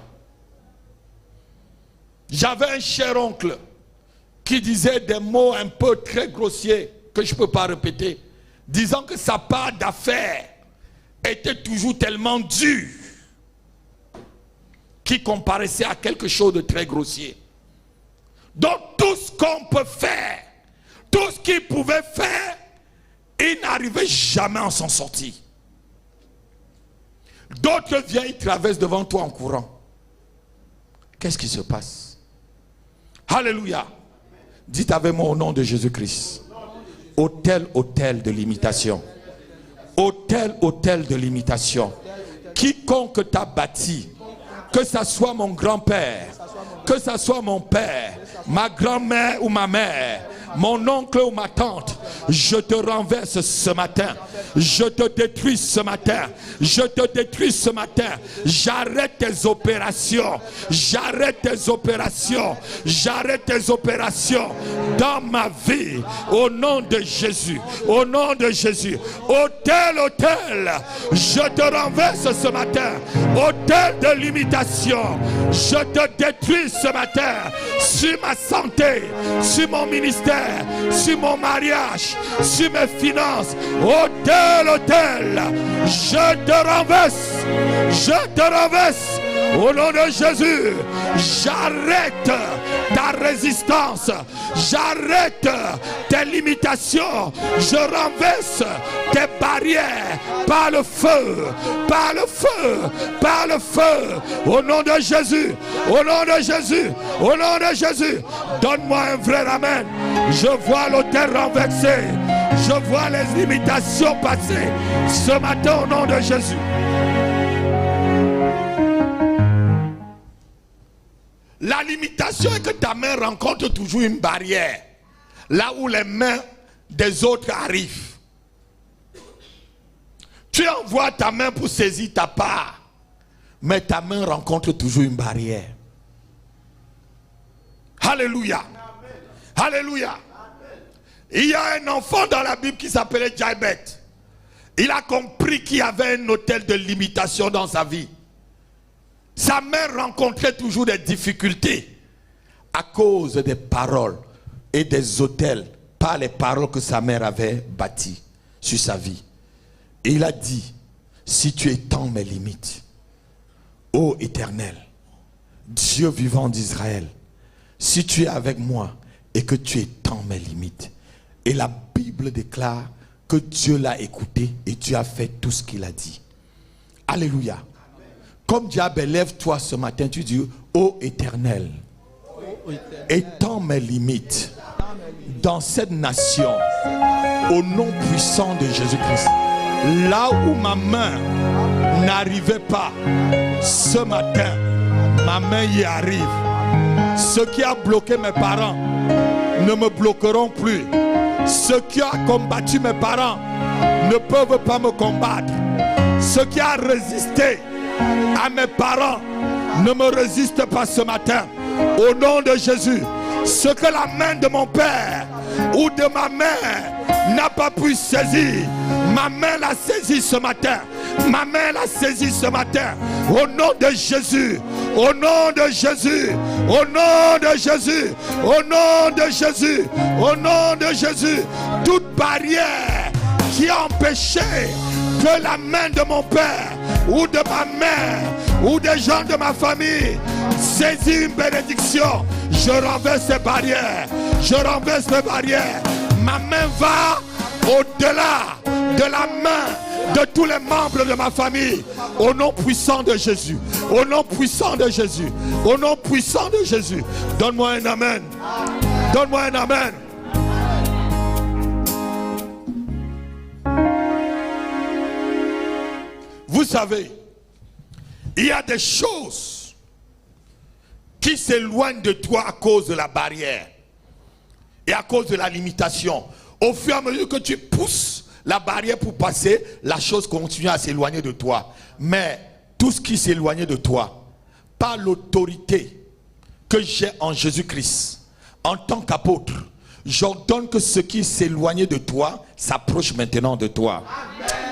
J'avais un cher oncle qui disait des mots un peu très grossiers que je ne peux pas répéter, disant que sa part d'affaires était toujours tellement dure qui comparaissait à quelque chose de très grossier. Donc tout ce qu'on peut faire, tout ce qu'il pouvait faire, il n'arrivait jamais à s'en sortir. D'autres viennent, ils traversent devant toi en courant. Qu'est-ce qui se passe? Alléluia. Dites avec moi au nom de Jésus-Christ. Hôtel, hôtel de l'imitation. Hôtel, hôtel de l'imitation. Quiconque t'a bâti, que ça soit mon grand-père, que ça soit mon père, ma grand-mère ou ma mère, mon oncle ou ma tante, je te renverse ce matin. Je te détruis ce matin. Je te détruis ce matin. J'arrête tes opérations. J'arrête tes opérations. J'arrête tes opérations dans ma vie. Au nom de Jésus. Au nom de Jésus. Hôtel, hôtel. Je te renverse ce matin. Hôtel de l'imitation. Je te détruis ce matin. Sur ma santé. Sur mon ministère. Sur mon mariage. Sur mes finances. Hôtel, hôtel. Je te renverse. Je te renverse. Au nom de Jésus. J'arrête ta résistance. J'arrête tes limitations. Je renverse tes barrières par le feu. Par le feu. Par le feu. Au nom de Jésus. Au nom de Jésus. Au nom de Jésus. Donne-moi un vrai amen. Je vois l'autel renversé. Je vois les limitations passer ce matin au nom de Jésus. La limitation est que ta main rencontre toujours une barrière. Là où les mains des autres arrivent. Tu envoies ta main pour saisir ta part, mais ta main rencontre toujours une barrière. Alléluia. Alléluia. Il y a un enfant dans la Bible qui s'appelait Jaibet. Il a compris qu'il y avait un hôtel de limitation dans sa vie. Sa mère rencontrait toujours des difficultés à cause des paroles et des hôtels, par les paroles que sa mère avait bâties sur sa vie. Et il a dit, si tu étends mes limites, ô Éternel, Dieu vivant d'Israël, si tu es avec moi et que tu étends mes limites. Et la Bible déclare que Dieu l'a écouté et Dieu a fait tout ce qu'il a dit. Alléluia. Comme diable, lève-toi ce matin, tu dis, ô Éternel, étends mes limites dans cette nation au nom puissant de Jésus-Christ. Là où ma main n'arrivait pas, ce matin, ma main y arrive. Ce qui a bloqué mes parents ne me bloqueront plus. Ce qui a combattu mes parents ne peuvent pas me combattre. Ce qui a résisté à mes parents ne me résiste pas ce matin. Au nom de Jésus, ce que la main de mon père ou de ma mère n'a pas pu saisir, ma main l'a saisi ce matin. Ma main l'a saisi ce matin. Au nom de Jésus. Au nom de Jésus. Au nom de Jésus. Au nom de Jésus. Au nom de Jésus. Toute barrière qui a empêché que la main de mon père ou de ma mère ou des gens de ma famille saisit une bénédiction, je renverse ces barrières. Je renverse ces barrières. Ma main va au-delà de la main de tous les membres de ma famille. Au nom puissant de Jésus. Au nom puissant de Jésus. Au nom puissant de Jésus. Donne-moi un amen. Donne-moi un amen. Vous savez, il y a des choses qui s'éloignent de toi à cause de la barrière et à cause de la limitation. Au fur et à mesure que tu pousses la barrière pour passer, la chose continue à s'éloigner de toi. Mais tout ce qui s'éloignait de toi, par l'autorité que j'ai en Jésus-Christ, en tant qu'apôtre, j'ordonne que ce qui s'éloignait de toi s'approche maintenant de toi.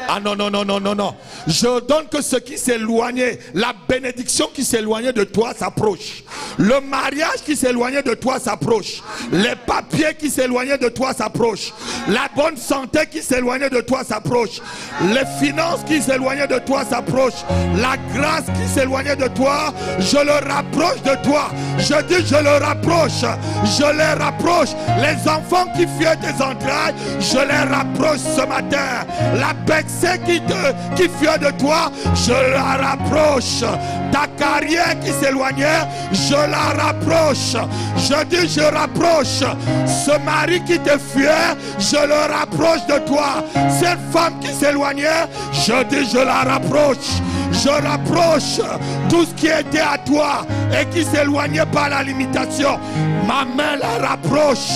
Ah non, non, non, non, non, non. J'ordonne que ce qui s'éloignait, la bénédiction qui s'éloignait de toi s'approche. Le mariage qui s'éloignait de toi s'approche. Les papiers qui s'éloignaient de toi s'approchent. La bonne santé qui s'éloignait de toi s'approche. Les finances qui s'éloignaient de toi s'approchent. La grâce qui s'éloignait de toi, je le rapproche de toi. Je dis je le rapproche. Je les rapproche. Les enfants qui fuyaient tes entrailles, je les rapproche ce matin. La qui fuit de toi, je la rapproche. Ta carrière qui s'éloignait, je la rapproche. Je dis je rapproche. Ce mari qui te fuyait, je le rapproche de toi. Cette femme qui s'éloignait, je dis je la rapproche. Je rapproche tout ce qui était à toi et qui s'éloignait par la limitation. Ma main la rapproche.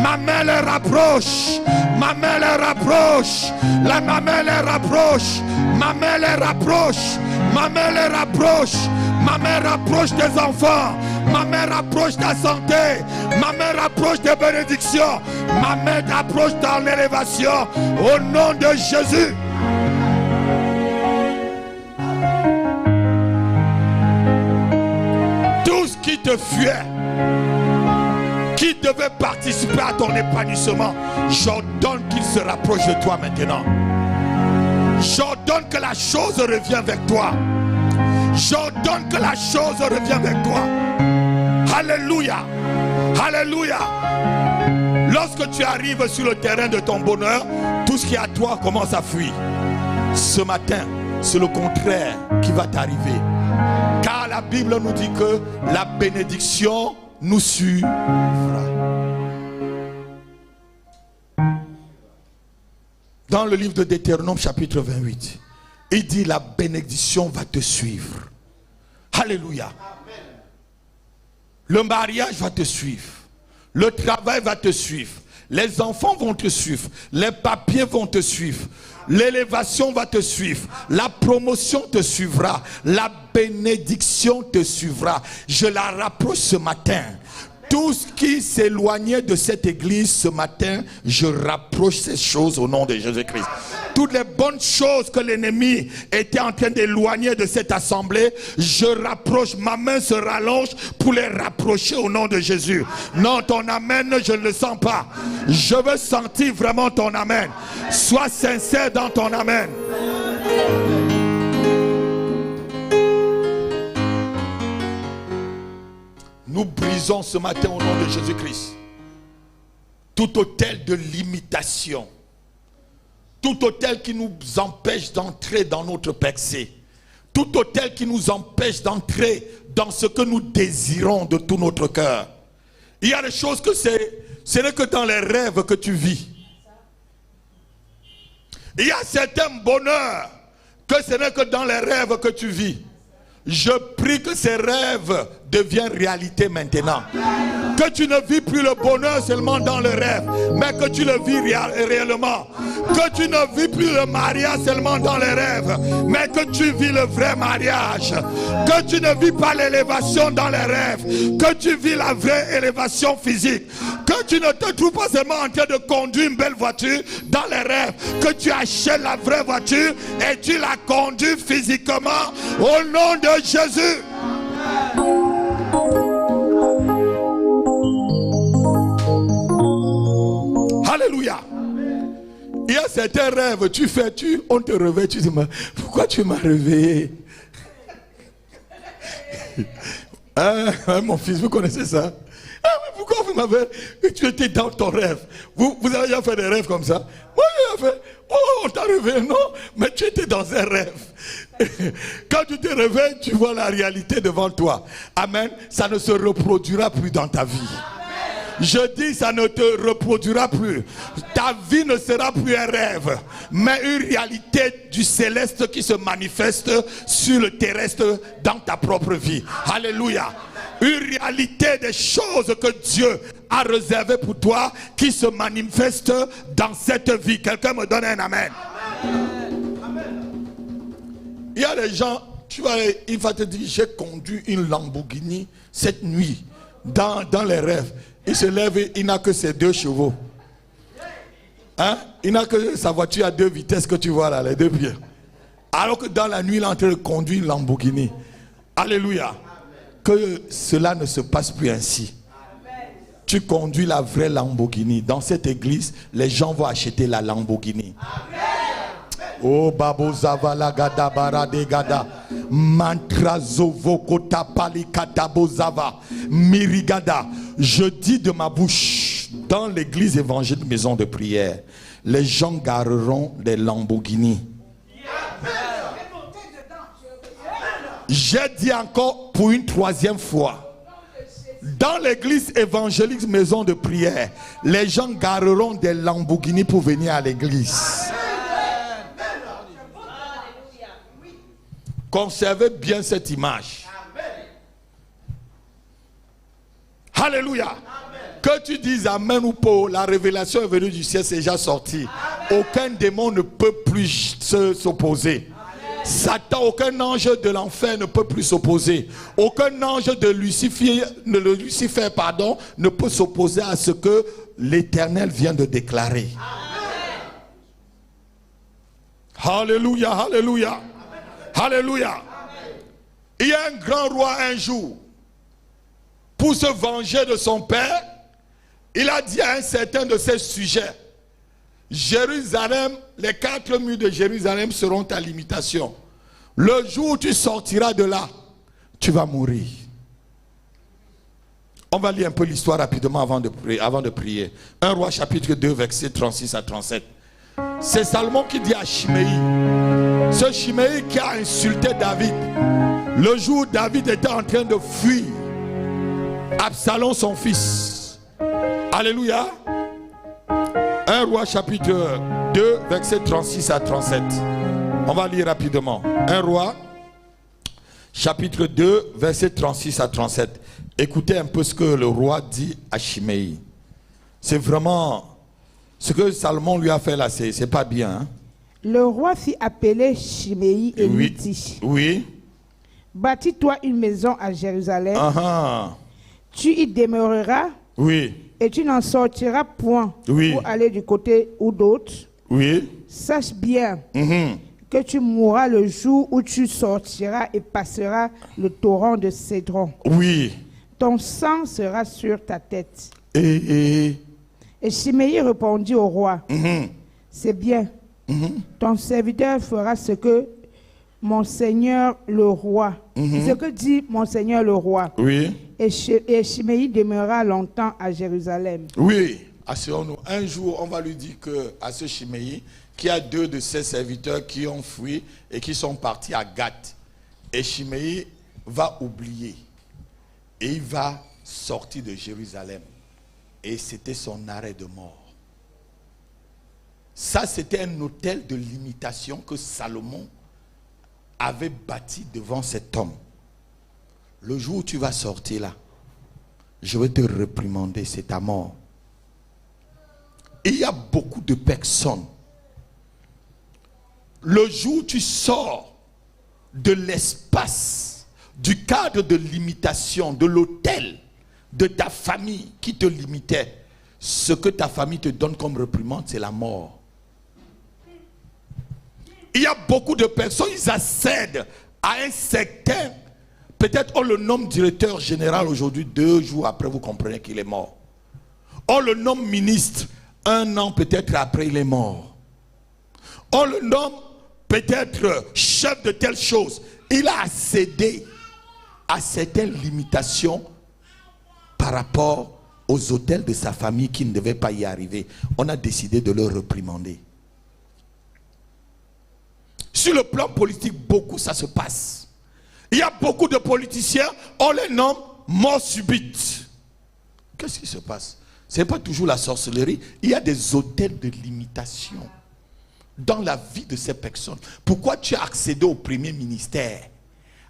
Ma main les rapproche. Ma main les rapproche. Ma main les rapproche. Ma main les rapproche. Ma main les rapproche. Ma main rapproche des enfants. Ma main rapproche ta santé. Ma main rapproche des bénédictions. Ma main t'approche dans l'élévation. Au nom de Jésus. Tout ce qui te fuit, qui devait participer à ton épanouissement, j'ordonne qu'il se rapproche de toi maintenant. J'ordonne que la chose revienne vers toi. J'ordonne que la chose revienne vers toi. Alléluia. Alléluia. Lorsque tu arrives sur le terrain de ton bonheur, tout ce qui est à toi commence à fuir. Ce matin, c'est le contraire qui va t'arriver. Car la Bible nous dit que la bénédiction nous suivra. Dans le livre de Deutéronome chapitre 28, il dit la bénédiction va te suivre. Alléluia. Le mariage va te suivre. Le travail va te suivre. Les enfants vont te suivre. Les papiers vont te suivre. L'élévation va te suivre. La promotion te suivra. La bénédiction te suivra. Je la rapproche ce matin. Tout ce qui s'éloignait de cette église ce matin, je rapproche ces choses au nom de Jésus-Christ. Toutes les bonnes choses que l'ennemi était en train d'éloigner de cette assemblée, je rapproche, ma main se rallonge pour les rapprocher au nom de Jésus. Non, ton amen, je ne le sens pas. Je veux sentir vraiment ton amen. Sois sincère dans ton amen. Nous brisons ce matin au nom de Jésus-Christ tout autel de limitation, tout autel qui nous empêche d'entrer dans notre percée, tout autel qui nous empêche d'entrer dans ce que nous désirons de tout notre cœur. Il y a des choses que ce n'est que dans les rêves que tu vis. Il y a certains bonheurs que ce n'est que dans les rêves que tu vis. Je prie que ces rêves deviennent réalité maintenant. Que tu ne vis plus le bonheur seulement dans le rêve, mais que tu le vis réellement. Que tu ne vis plus le mariage seulement dans les rêves, mais que tu vis le vrai mariage. Que tu ne vis pas l'élévation dans les rêves, que tu vis la vraie élévation physique. Que tu ne te trouves pas seulement en train de conduire une belle voiture dans les rêves, que tu achètes la vraie voiture et tu la conduis physiquement au nom de Jésus. Alléluia. Il y a certains rêves, on te réveille, tu dis, pourquoi tu m'as réveillé? Mon fils, vous connaissez ça? Mais pourquoi vous m'avez... Tu étais dans ton rêve. Vous avez déjà fait des rêves comme ça? Moi, j'ai fait... Oh, on t'a réveillé, non? Mais tu étais dans un rêve. Quand tu te réveilles, tu vois la réalité devant toi. Amen. Ça ne se reproduira plus dans ta vie. Je dis, ça ne te reproduira plus. Ta vie ne sera plus un rêve, mais une réalité du céleste qui se manifeste sur le terrestre dans ta propre vie. Alléluia. Une réalité des choses que Dieu a réservées pour toi qui se manifeste dans cette vie. Quelqu'un me donne un amen. Il y a des gens, il va te dire, j'ai conduit une Lamborghini cette nuit dans les rêves. Il se lève et il n'a que ses 2 chevaux. Hein? Il n'a que sa voiture à 2 vitesses que tu vois là, les 2 pieds. Alors que dans la nuit, il est en train de conduire une Lamborghini. Alléluia. Que cela ne se passe plus ainsi. Tu conduis la vraie Lamborghini. Dans cette église, les gens vont acheter la Lamborghini. Oh babo zavala gada barade gada mantra zovokota palikata bozava mirigada. Je dis de ma bouche dans l'église évangélique maison de prière, les gens gareront des Lamborghini. J'ai dit encore pour une 3e fois, dans l'église évangélique maison de prière, les gens gareront des Lamborghini pour venir à l'église. Conservez bien cette image. Alléluia. Amen. Que tu dises amen ou pas, la révélation est venue du ciel, c'est déjà sorti. Amen. Aucun démon ne peut plus s'opposer. Satan, aucun ange de l'enfer ne peut plus s'opposer. Aucun ange de Lucifer, ne peut s'opposer à ce que l'Éternel vient de déclarer. Amen. Alléluia, alléluia. Amen. Alléluia. Amen. Il y a un grand roi un jour, pour se venger de son père, il a dit à un certain de ses sujets, Jérusalem, les 4 murs de Jérusalem seront ta limitation. Le jour où tu sortiras de là, tu vas mourir. On va lire un peu l'histoire rapidement avant de prier. 1 Roi chapitre 2, versets 36 à 37. C'est Salomon qui dit à Chiméi, ce Chiméi qui a insulté David, le jour où David était en train de fuir Absalom son fils. Alléluia. 1 Roi chapitre 2 versets 36 à 37. On va lire rapidement. 1 Roi chapitre 2 versets 36 à 37. Écoutez un peu ce que le roi dit à Chiméi. C'est vraiment ce que Salomon lui a fait là, c'est pas bien. Hein? Le roi fit appeler Chiméi et lui dit, Oui. bâtis-toi une maison à Jérusalem, tu y demeureras, Oui. et tu n'en sortiras point pour aller du côté ou d'autre. Oui. Sache bien que tu mourras le jour où tu sortiras et passeras le torrent de Cédron. Oui. Ton sang sera sur ta tête. Et Chiméi répondit au roi, c'est bien, ton serviteur fera ce que mon seigneur le roi, ce que dit mon seigneur le roi. Oui. Et Chiméi demeura longtemps à Jérusalem. Oui. Assurons-nous, un jour, on va lui dire que à ce Chiméi, qu'il y a 2 de ses serviteurs qui ont fui et qui sont partis à Gath. Et Chiméi va oublier. Et il va sortir de Jérusalem. Et c'était son arrêt de mort. Ça, c'était un hôtel de limitation que Salomon avait bâti devant cet homme. Le jour où tu vas sortir là, je vais te réprimander, c'est ta mort. Et il y a beaucoup de personnes. Le jour où tu sors de l'espace, du cadre de limitation, de l'hôtel, de ta famille qui te limitait, ce que ta famille te donne comme réprimande, c'est la mort. Il y a beaucoup de personnes, ils accèdent à un certain, peut-être on le nomme directeur général aujourd'hui, 2 jours après, vous comprenez qu'il est mort. On le nomme ministre, 1 an peut-être après, il est mort. On le nomme peut-être chef de telle chose. Il a accédé à certaines limitations par rapport aux hôtels de sa famille qui ne devaient pas y arriver. On a décidé de le réprimander. Sur le plan politique, beaucoup ça se passe. Il y a beaucoup de politiciens, on les nomme mort subite. Qu'est-ce qui se passe? Ce n'est pas toujours la sorcellerie. Il y a des hôtels de limitation dans la vie de ces personnes. Pourquoi tu as accédé au premier ministère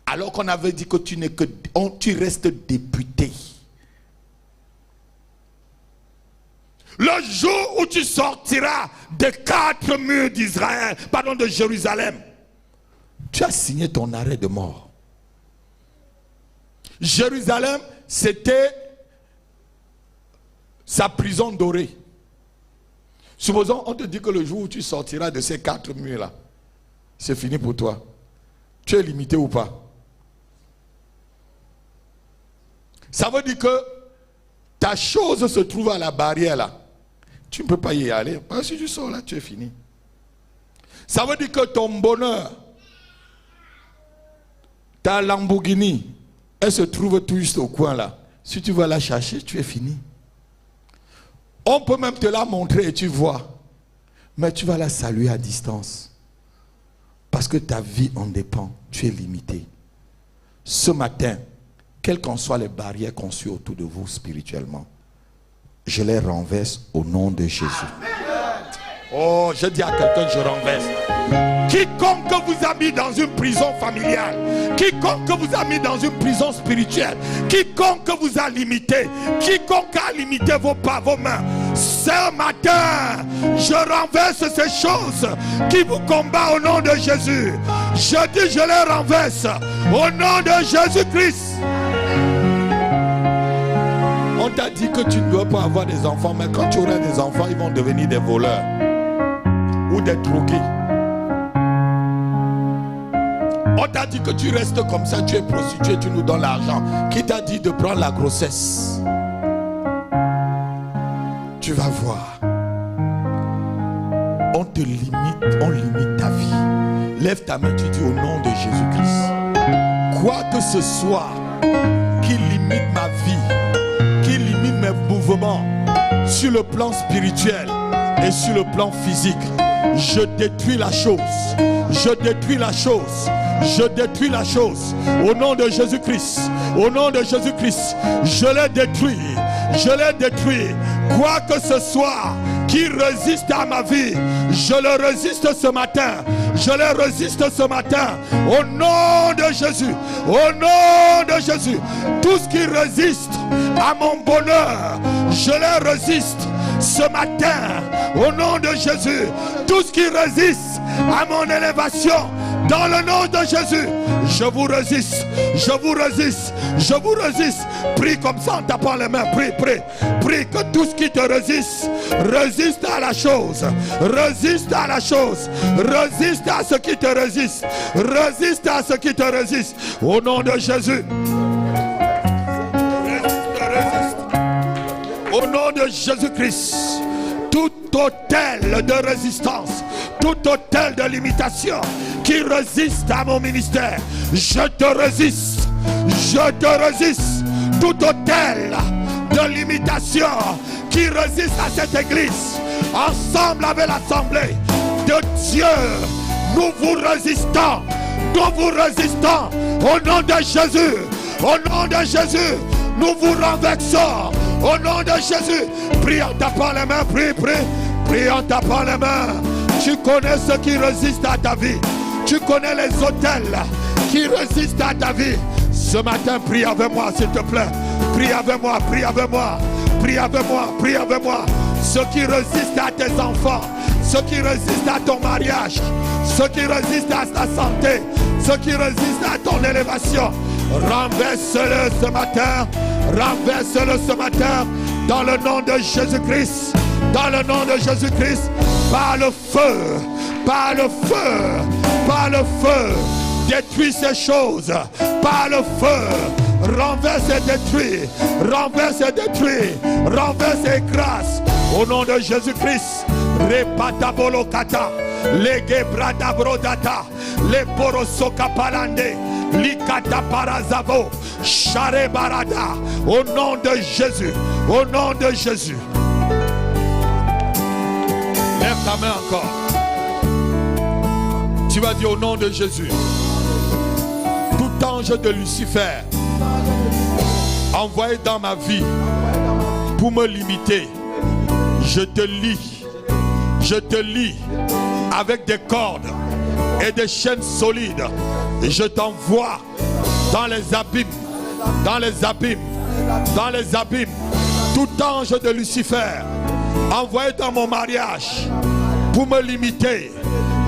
alors qu'on avait dit que tu restes député? Le jour où tu sortiras des 4 murs d'Israël, pardon, de Jérusalem, tu as signé ton arrêt de mort. Jérusalem, c'était sa prison dorée. Supposons, on te dit que le jour où tu sortiras de ces 4 murs-là, c'est fini pour toi. Tu es limité ou pas? Ça veut dire que ta chose se trouve à la barrière là. Tu ne peux pas y aller. Parce que si tu sors là, tu es fini. Ça veut dire que ton bonheur, ta Lamborghini, elle se trouve tout juste au coin là. Si tu vas la chercher, tu es fini. On peut même te la montrer et tu vois. Mais tu vas la saluer à distance. Parce que ta vie en dépend. Tu es limité. Ce matin, quelles qu'en soient les barrières conçues autour de vous spirituellement, je les renverse au nom de Jésus. Oh, je dis à quelqu'un, je renverse. Quiconque vous a mis dans une prison familiale, quiconque vous a mis dans une prison spirituelle, quiconque vous a limité, quiconque a limité vos pas, vos mains, ce matin, je renverse ces choses qui vous combattent au nom de Jésus. Je dis, je les renverse au nom de Jésus-Christ. On t'a dit que tu ne dois pas avoir des enfants, mais quand tu auras des enfants, ils vont devenir des voleurs ou des drogués. On t'a dit que tu restes comme ça, tu es prostituée, tu nous donnes l'argent. Qui t'a dit de prendre la grossesse? Tu vas voir. On te limite, on limite ta vie. Lève ta main, tu dis au nom de Jésus-Christ. Quoi que ce soit qui limite ma vie, qui limite mes mouvements sur le plan spirituel et sur le plan physique, je détruis la chose. Je détruis la chose. Je détruis la chose. Au nom de Jésus-Christ. Au nom de Jésus-Christ. Je les détruis. Je les détruis. Quoi que ce soit qui résiste à ma vie, je le résiste ce matin. Je les résiste ce matin. Au nom de Jésus. Au nom de Jésus. Tout ce qui résiste à mon bonheur, je les résiste ce matin. Au nom de Jésus. Tout ce qui résiste à mon élévation, dans le nom de Jésus, je vous résiste, je vous résiste, je vous résiste. Prie comme ça en tapant les mains, prie, prie. Prie que tout ce qui te résiste, résiste à la chose, résiste à la chose, résiste à ce qui te résiste, résiste à ce qui te résiste. Au nom de Jésus. Résiste, résiste. Au nom de Jésus-Christ. Tout hôtel de résistance, tout hôtel de limitation qui résiste à mon ministère, je te résiste, je te résiste. Tout hôtel de limitation qui résiste à cette église, ensemble avec l'assemblée de Dieu, nous vous résistons, au nom de Jésus, au nom de Jésus, nous vous renversons. Au nom de Jésus, prie en tapant les mains, prie, prie, prie en tapant les mains. Tu connais ce qui résiste à ta vie. Tu connais les hôtels qui résistent à ta vie. Ce matin, prie avec moi, s'il te plaît. Prie avec moi, prie avec moi, prie avec moi, prie avec moi. Ce qui résiste à tes enfants, ce qui résiste à ton mariage, ce qui résiste à ta santé, ce qui résiste à ton élévation, renverse-le ce matin. Renverse-le ce matin dans le nom de Jésus-Christ. Dans le nom de Jésus-Christ, par le feu, par le feu, par le feu, détruis ces choses, par le feu, renverse et détruis, renverse et détruis, renverse et écrase. Au nom de Jésus-Christ, repatabolokata, legebradabrodata, leborosokapalande, likata parazavo, charebarada. Au nom de Jésus, au nom de Jésus. Lève ta main encore. Tu vas dire au nom de Jésus. Tout ange de Lucifer envoyé dans ma vie pour me limiter, je te lie avec des cordes et des chaînes solides. Et je t'envoie dans les abîmes, dans les abîmes, dans les abîmes. Tout ange de Lucifer envoyé dans mon mariage pour me limiter,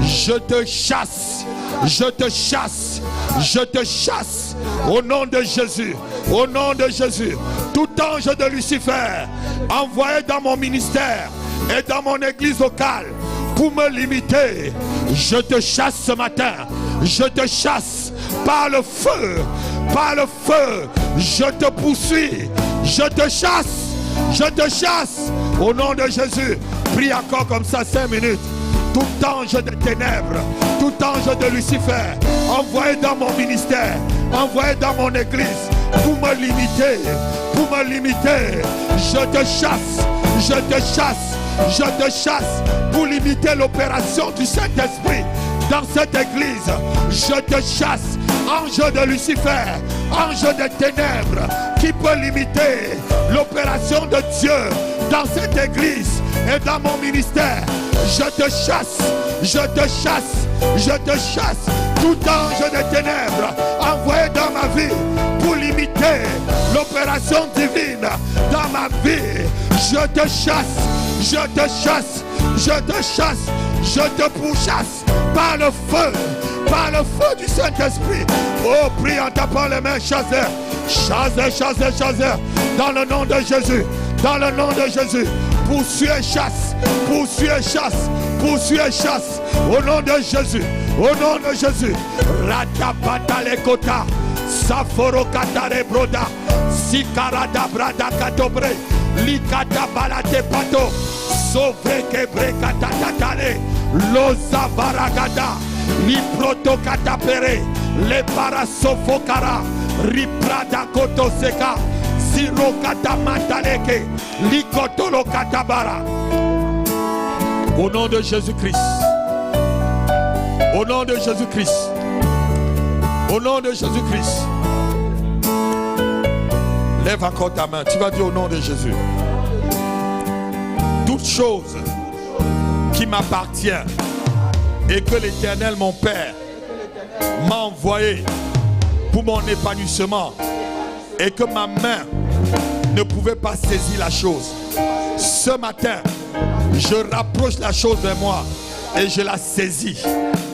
je te chasse, je te chasse, je te chasse au nom de Jésus, au nom de Jésus. Tout ange de Lucifer envoyé dans mon ministère et dans mon église locale pour me limiter, je te chasse ce matin, je te chasse par le feu, par le feu, je te poursuis, je te chasse au nom de Jésus. Prie encore comme ça 5 minutes. Tout ange de ténèbres, tout ange de Lucifer envoyé dans mon ministère, envoyé dans mon église pour me limiter, je te chasse, je te chasse, je te chasse pour limiter l'opération du Saint-Esprit dans cette église. Je te chasse, ange de Lucifer, ange de ténèbres qui peut limiter l'opération de Dieu dans cette église et dans mon ministère. Je te chasse, je te chasse, je te chasse. Tout ange de ténèbres envoyé dans ma vie pour limiter l'opération divine dans ma vie. Je te chasse, je te chasse, je te chasse, je te pourchasse par le feu du Saint-Esprit. Oh, prie en tapant les mains, chasseur, chasseur, chasseur, chasseur, dans le nom de Jésus, dans le nom de Jésus. Poursuis et chasse, poursuis et chasse, poursuis et chasse, au nom de Jésus, au nom de Jésus. Ratapata lekota, saforo katare broda, sikarada brada katobre, likata balate pato, sovre kebre katatatale, loza baragada, liproto katapere, le parasofokara, riprada kotoseka. Au nom de Jésus-Christ, au nom de Jésus-Christ, au nom de Jésus-Christ, lève encore ta main, tu vas dire au nom de Jésus. Toute chose qui m'appartient et que l'Éternel mon Père m'a envoyé pour mon épanouissement et que ma main ne pouvait pas saisir la chose. Ce matin, je rapproche la chose de moi et je la saisis.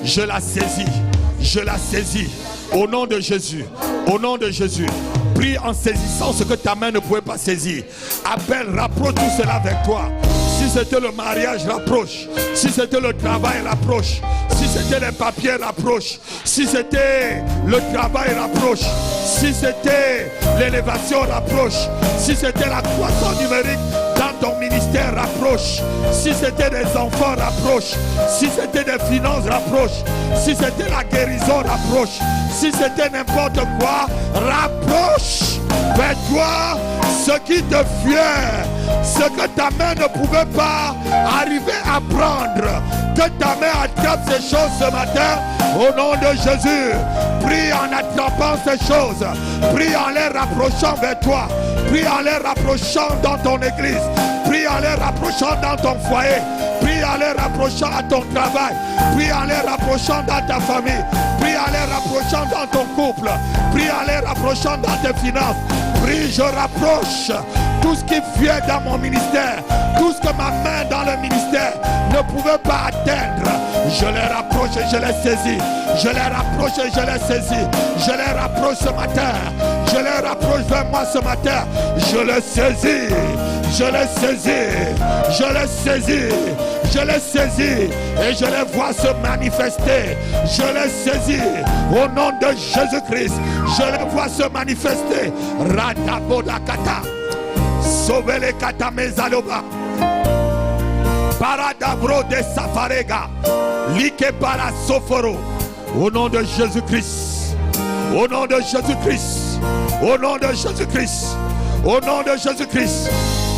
Je la saisis. Je la saisis. Au nom de Jésus. Au nom de Jésus. Prie en saisissant ce que ta main ne pouvait pas saisir. Appelle, rapproche tout cela avec toi. Si c'était le mariage, rapproche. Si c'était le travail, rapproche. Si c'était les papiers, rapproche. Si c'était le travail, rapproche. Si c'était l'élévation, rapproche. Si c'était la croissance numérique dans ton ministère, rapproche. Si c'était des enfants, rapproche. Si c'était des finances, rapproche. Si c'était la guérison, rapproche. Si c'était n'importe quoi, rapproche. Fais-toi ce qui te fiait, ce que ta main ne pouvait pas arriver à prendre. Que ta main attrape ces choses ce matin au nom de Jésus. Prie en attrapant ces choses. Prie en les rapprochant vers toi. Prie en les rapprochant dans ton église. Prie en les rapprochant dans ton foyer. Prie en les rapprochant à ton travail. Prie en les rapprochant dans ta famille. Prie en les rapprochant dans ton couple. Prie en les rapprochant dans tes finances. Prie, je rapproche tout ce qui vient dans mon ministère. Tout ce que ma main dans le ministère ne pouvait pas atteindre. Je les rapproche et je les saisis. Je les rapproche et je les saisis. Je les rapproche ce matin. Je les rapproche vers moi ce matin. Je les saisis. Je les saisis. Je les saisis. Je les saisis. Et je les vois se manifester. Je les saisis. Au nom de Jésus-Christ. Je les vois se manifester. Radabodakata. Sauvez les katamezaloba. Paradabro de Safarega. Like para Soforo. Au nom de Jésus-Christ. Au nom de Jésus-Christ. Au nom de Jésus-Christ. Au nom de Jésus-Christ.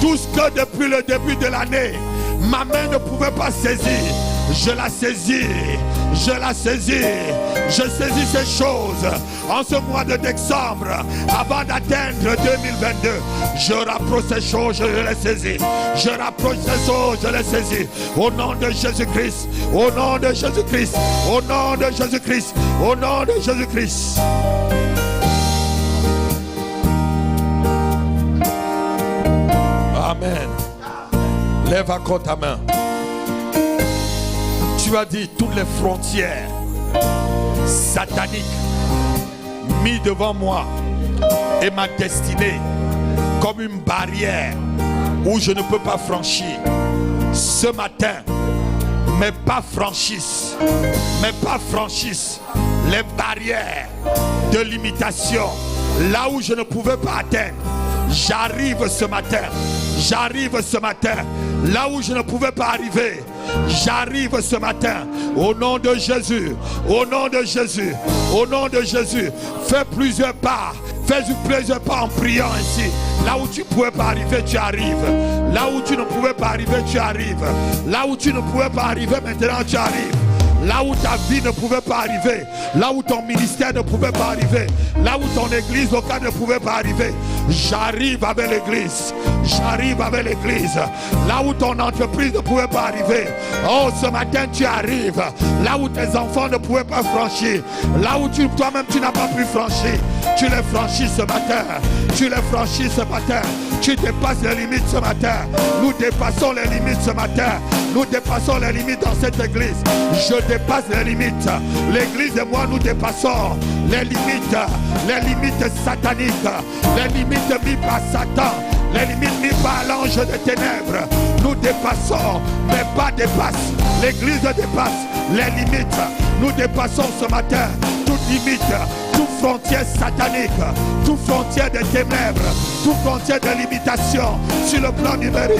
Tout ce que depuis le début de l'année, ma main ne pouvait pas saisir. Je la saisis. Je la saisis. Je saisis ces choses en ce mois de décembre avant d'atteindre 2022. Je rapproche ces choses, je les saisis. Je rapproche ces choses, je les saisis. Au nom de Jésus-Christ. Au nom de Jésus-Christ. Au nom de Jésus-Christ. Au nom de Jésus-Christ. Amen. Lève encore ta main. Tu as dit toutes les frontières sataniques mises devant moi et ma destinée comme une barrière où je ne peux pas franchir. Ce matin, mes pas franchissent les barrières de limitation là où je ne pouvais pas atteindre. J'arrive ce matin. J'arrive ce matin. Là où je ne pouvais pas arriver. J'arrive ce matin. Au nom de Jésus. Au nom de Jésus. Au nom de Jésus. Fais plusieurs pas. Fais plusieurs pas en priant ainsi. Là où tu ne pouvais pas arriver, tu arrives. Là où tu ne pouvais pas arriver, tu arrives. Là où tu ne pouvais pas arriver, maintenant tu arrives. Là où ta vie ne pouvait pas arriver, là où ton ministère ne pouvait pas arriver, là où ton église locale ne pouvait pas arriver, j'arrive avec l'église. J'arrive avec l'église. Là où ton entreprise ne pouvait pas arriver, oh, ce matin tu arrives. Là où tes enfants ne pouvaient pas franchir, là où toi-même tu n'as pas pu franchir, tu les franchis ce matin. Tu les franchis ce matin. Tu dépasses les limites ce matin. Nous dépassons les limites ce matin. Nous dépassons les limites dans cette église. Je dépasse les limites. L'église et moi, nous dépassons les limites sataniques, les limites mises par Satan, les limites mises par l'ange des ténèbres. Nous dépassons, mais pas dépasse. L'église dépasse les limites. Nous dépassons ce matin toute limite, toute frontière satanique, toute frontière des ténèbres, toute frontière de limitation sur le plan numérique,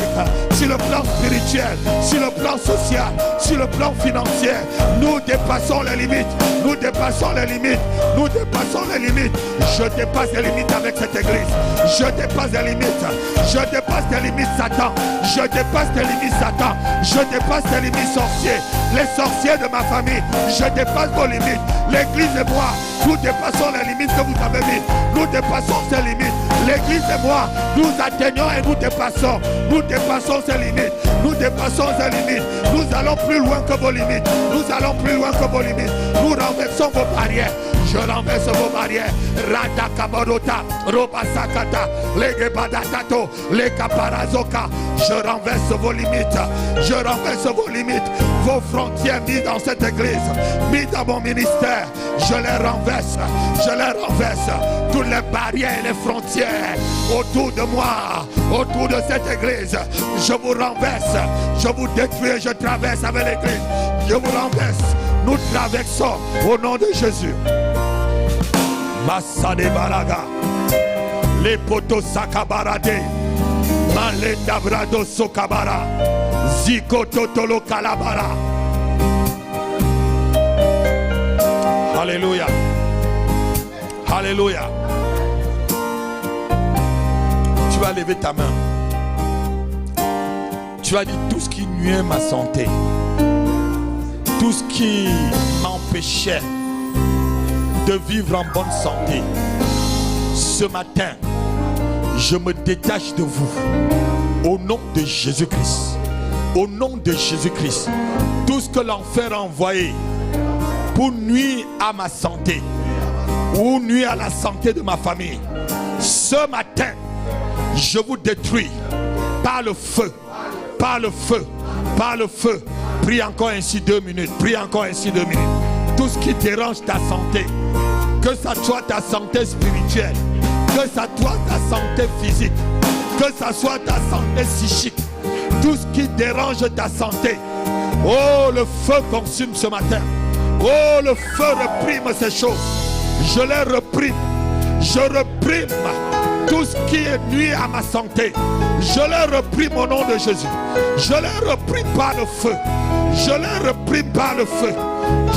sur le plan spirituel, sur le plan social, sur le plan financier. Nous dépassons les limites. Nous dépassons les limites. Nous dépassons les limites. Je dépasse les limites avec cette église. Je dépasse les limites. Je dépasse les limites Satan. Je dépasse les limites Satan. Je dépasse les limites sorciers. Les sorciers de ma famille. Je dépasse vos limites. L'église et moi, nous dépassons les limites que vous avez mises. Nous dépassons ces limites. L'église et moi, nous atteignons et nous dépassons. Nous dépassons ces limites. Nous dépassons ces limites. Nous allons plus loin que vos limites. Nous allons plus loin que vos limites. Nous renversons vos barrières. Je renverse vos barrières. Rada Kabarota, Roba Sakata, Legebadatato, Lekaparazoka. Je renverse vos limites. Je renverse vos limites. faux frontières mis dans cette église, mis dans mon ministère, je les renverse. Je les renverse. Toutes les barrières et les frontières autour de moi, autour de cette église, je vous renverse. Je vous détruis et je traverse avec l'église. Je vous renverse. Nous traversons au nom de Jésus. Massade Baraga. Les potos Sakabarade. Malenda Brado Sokabara. Ziko Totolo Kalabara. Alléluia. Alléluia. Tu vas lever ta main. Tu vas dire tout ce qui nuit ma santé, tout ce qui m'empêchait de vivre en bonne santé. Ce matin, je me détache de vous. Au nom de Jésus-Christ. Au nom de Jésus-Christ. Tout ce que l'enfer a envoyé pour nuire à ma santé ou nuire à la santé de ma famille, ce matin, je vous détruis par le feu. Par le feu. Par le feu. Prie encore ainsi 2 minutes. Prie encore ainsi 2 minutes. Tout ce qui dérange ta santé, que ça soit ta santé spirituelle, que ça soit ta santé physique, que ça soit ta santé psychique, tout ce qui dérange ta santé, oh, le feu consume ce matin. Oh, le feu reprime ces choses. Je les reprime. Je reprime tout ce qui est nuit à ma santé. Je les reprime au nom de Jésus. Je les reprime par le feu. Je les reprime par le feu.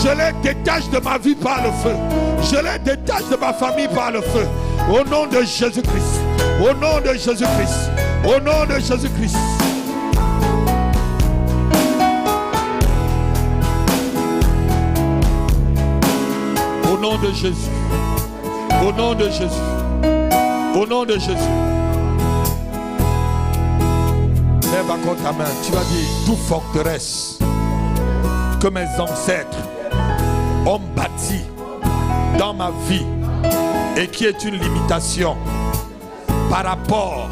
Je les détache de ma vie par le feu. Je les détache de ma famille par le feu. Au nom de Jésus-Christ. Au nom de Jésus-Christ. Au nom de Jésus-Christ. Au nom de Jésus. Au nom de Jésus. Au nom de Jésus. Lève encore ta main. Tu vas dire, toute forteresse que mes ancêtres ont bâti dans ma vie et qui est une limitation par rapport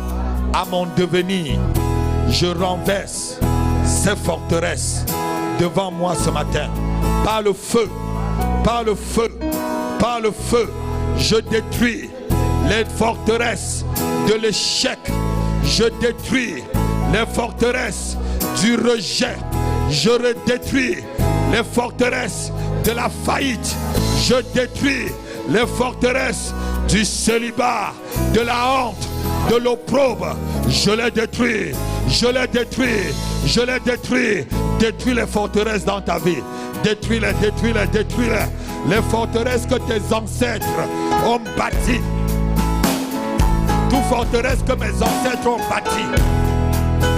à mon devenir, je renverse ces forteresses devant moi ce matin. Par le feu, par le feu, par le feu, je détruis les forteresses de l'échec. Je détruis les forteresses du rejet. Je détruis les forteresses de la faillite. Je détruis les forteresses du célibat, de la honte, de l'opprobre. Je les détruis. Je les détruis. Je les détruis. Détruis les forteresses dans ta vie. Détruis-les, détruis-les, détruis-les. Les forteresses que tes ancêtres ont bâties. Toute forteresse que mes ancêtres ont bâties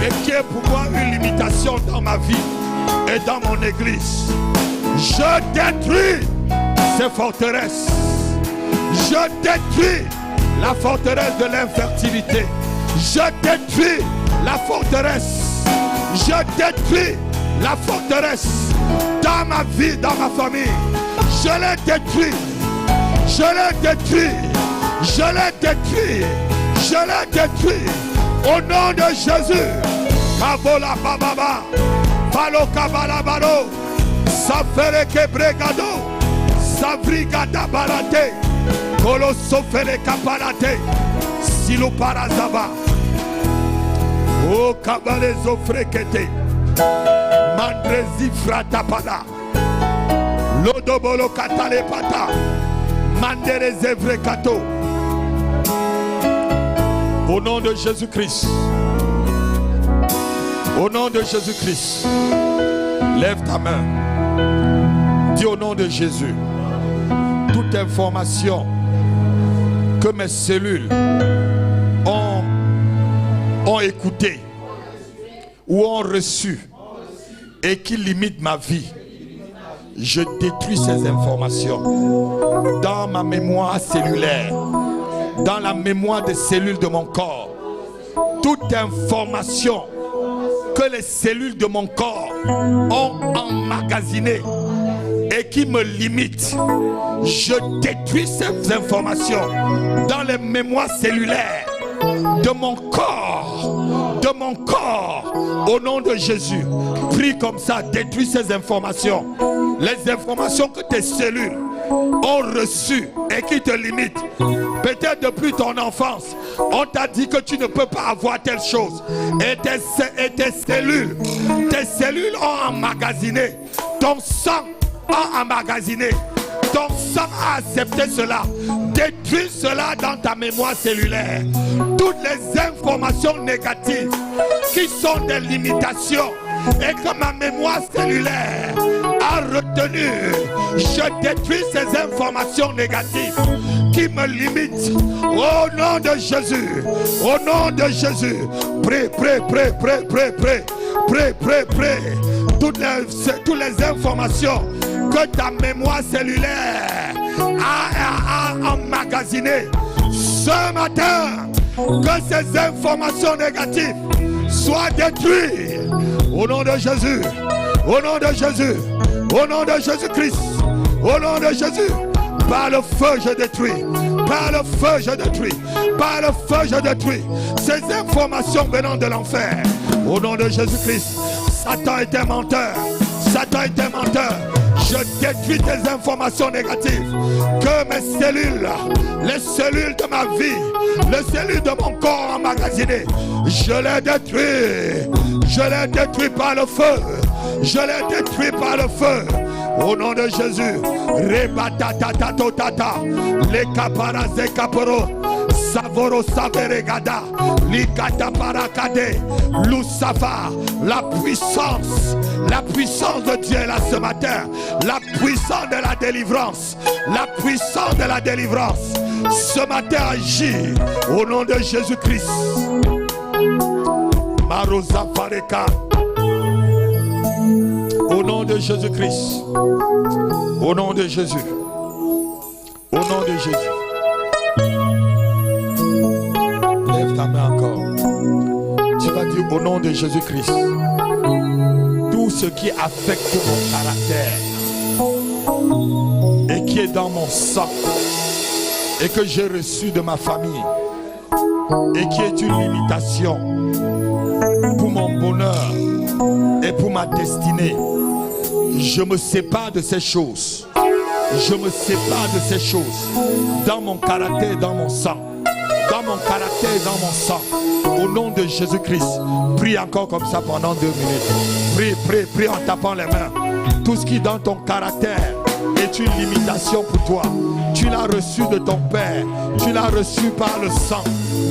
et qui est pour moi une limitation dans ma vie et dans mon église. Je détruis ces forteresses. Je détruis la forteresse de l'infertilité. Je détruis la forteresse. Je détruis la forteresse dans ma vie, dans ma famille. Je les détruis. Je les détruis. Je les détruis. Je les détruis. Au nom de Jésus. Kabola bababa. Balo kabala balo. Safere kebregado. Savrigada balate. Kolosofere kapalate. Silo parazaba. O kabale zofrekete. Mandrezi fratapada. Lodobolo katale pata. Mandereze vrekato. Au nom de Jésus-Christ. Au nom de Jésus-Christ. Lève ta main. Dis au nom de Jésus. Toute information que mes cellules ont écoutée ou ont reçue et qui limite ma vie, je détruis ces informations dans ma mémoire cellulaire, dans la mémoire des cellules de mon corps. Toute information que les cellules de mon corps ont emmagasinée et qui me limite, je détruis ces informations dans les mémoires cellulaires de mon corps, de mon corps. Au nom de Jésus, prie comme ça, détruis ces informations. Les informations que tes cellules ont reçues et qui te limitent. Peut-être depuis ton enfance, on t'a dit que tu ne peux pas avoir telle chose. Et tes cellules ont emmagasiné. Ton sang a emmagasiné. Ton sang a accepté cela. Détruis cela dans ta mémoire cellulaire. Toutes les informations négatives qui sont des limitations et que ma mémoire cellulaire a retenu, je détruis ces informations négatives qui me limitent. Au nom de Jésus, au nom de Jésus, prie. Toutes les informations que ta mémoire cellulaire a emmagasinées ce matin, que ces informations négatives soient détruites. Au nom de Jésus, au nom de Jésus, au nom de Jésus-Christ, au nom de Jésus, par le feu je détruis, par le feu je détruis, par le feu je détruis ces informations venant de l'enfer. Au nom de Jésus-Christ, Satan est un menteur, Satan est un menteur. Je détruis tes informations négatives. Que mes cellules, les cellules de ma vie, les cellules de mon corps emmagasinées, je les détruis. Je les détruis par le feu. Je les détruis par le feu. Au nom de Jésus. Rebatatatatotata. Les caparazé caporo. Savoro saveregada. Ligata parakade. Lusafa. La puissance de Dieu est là ce matin. La puissance de la délivrance. La puissance de la délivrance. Ce matin agit au nom de Jésus-Christ. Marosa Fareka. Au nom de Jésus-Christ. Au nom de Jésus. Au nom de Jésus. Lève ta main encore. Tu vas dire au nom de Jésus-Christ. Tout ce qui affecte mon caractère et qui est dans mon sang et que j'ai reçu de ma famille et qui est une limitation pour mon bonheur et pour ma destinée, je me sépare de ces choses. Je me sépare de ces choses dans mon caractère, dans mon sang. Dans mon caractère, dans mon sang. Au nom de Jésus-Christ, prie encore comme ça pendant 2 minutes. Prie en tapant les mains. Tout ce qui dans ton caractère est une limitation pour toi. Tu l'as reçu de ton père. Tu l'as reçu par le sang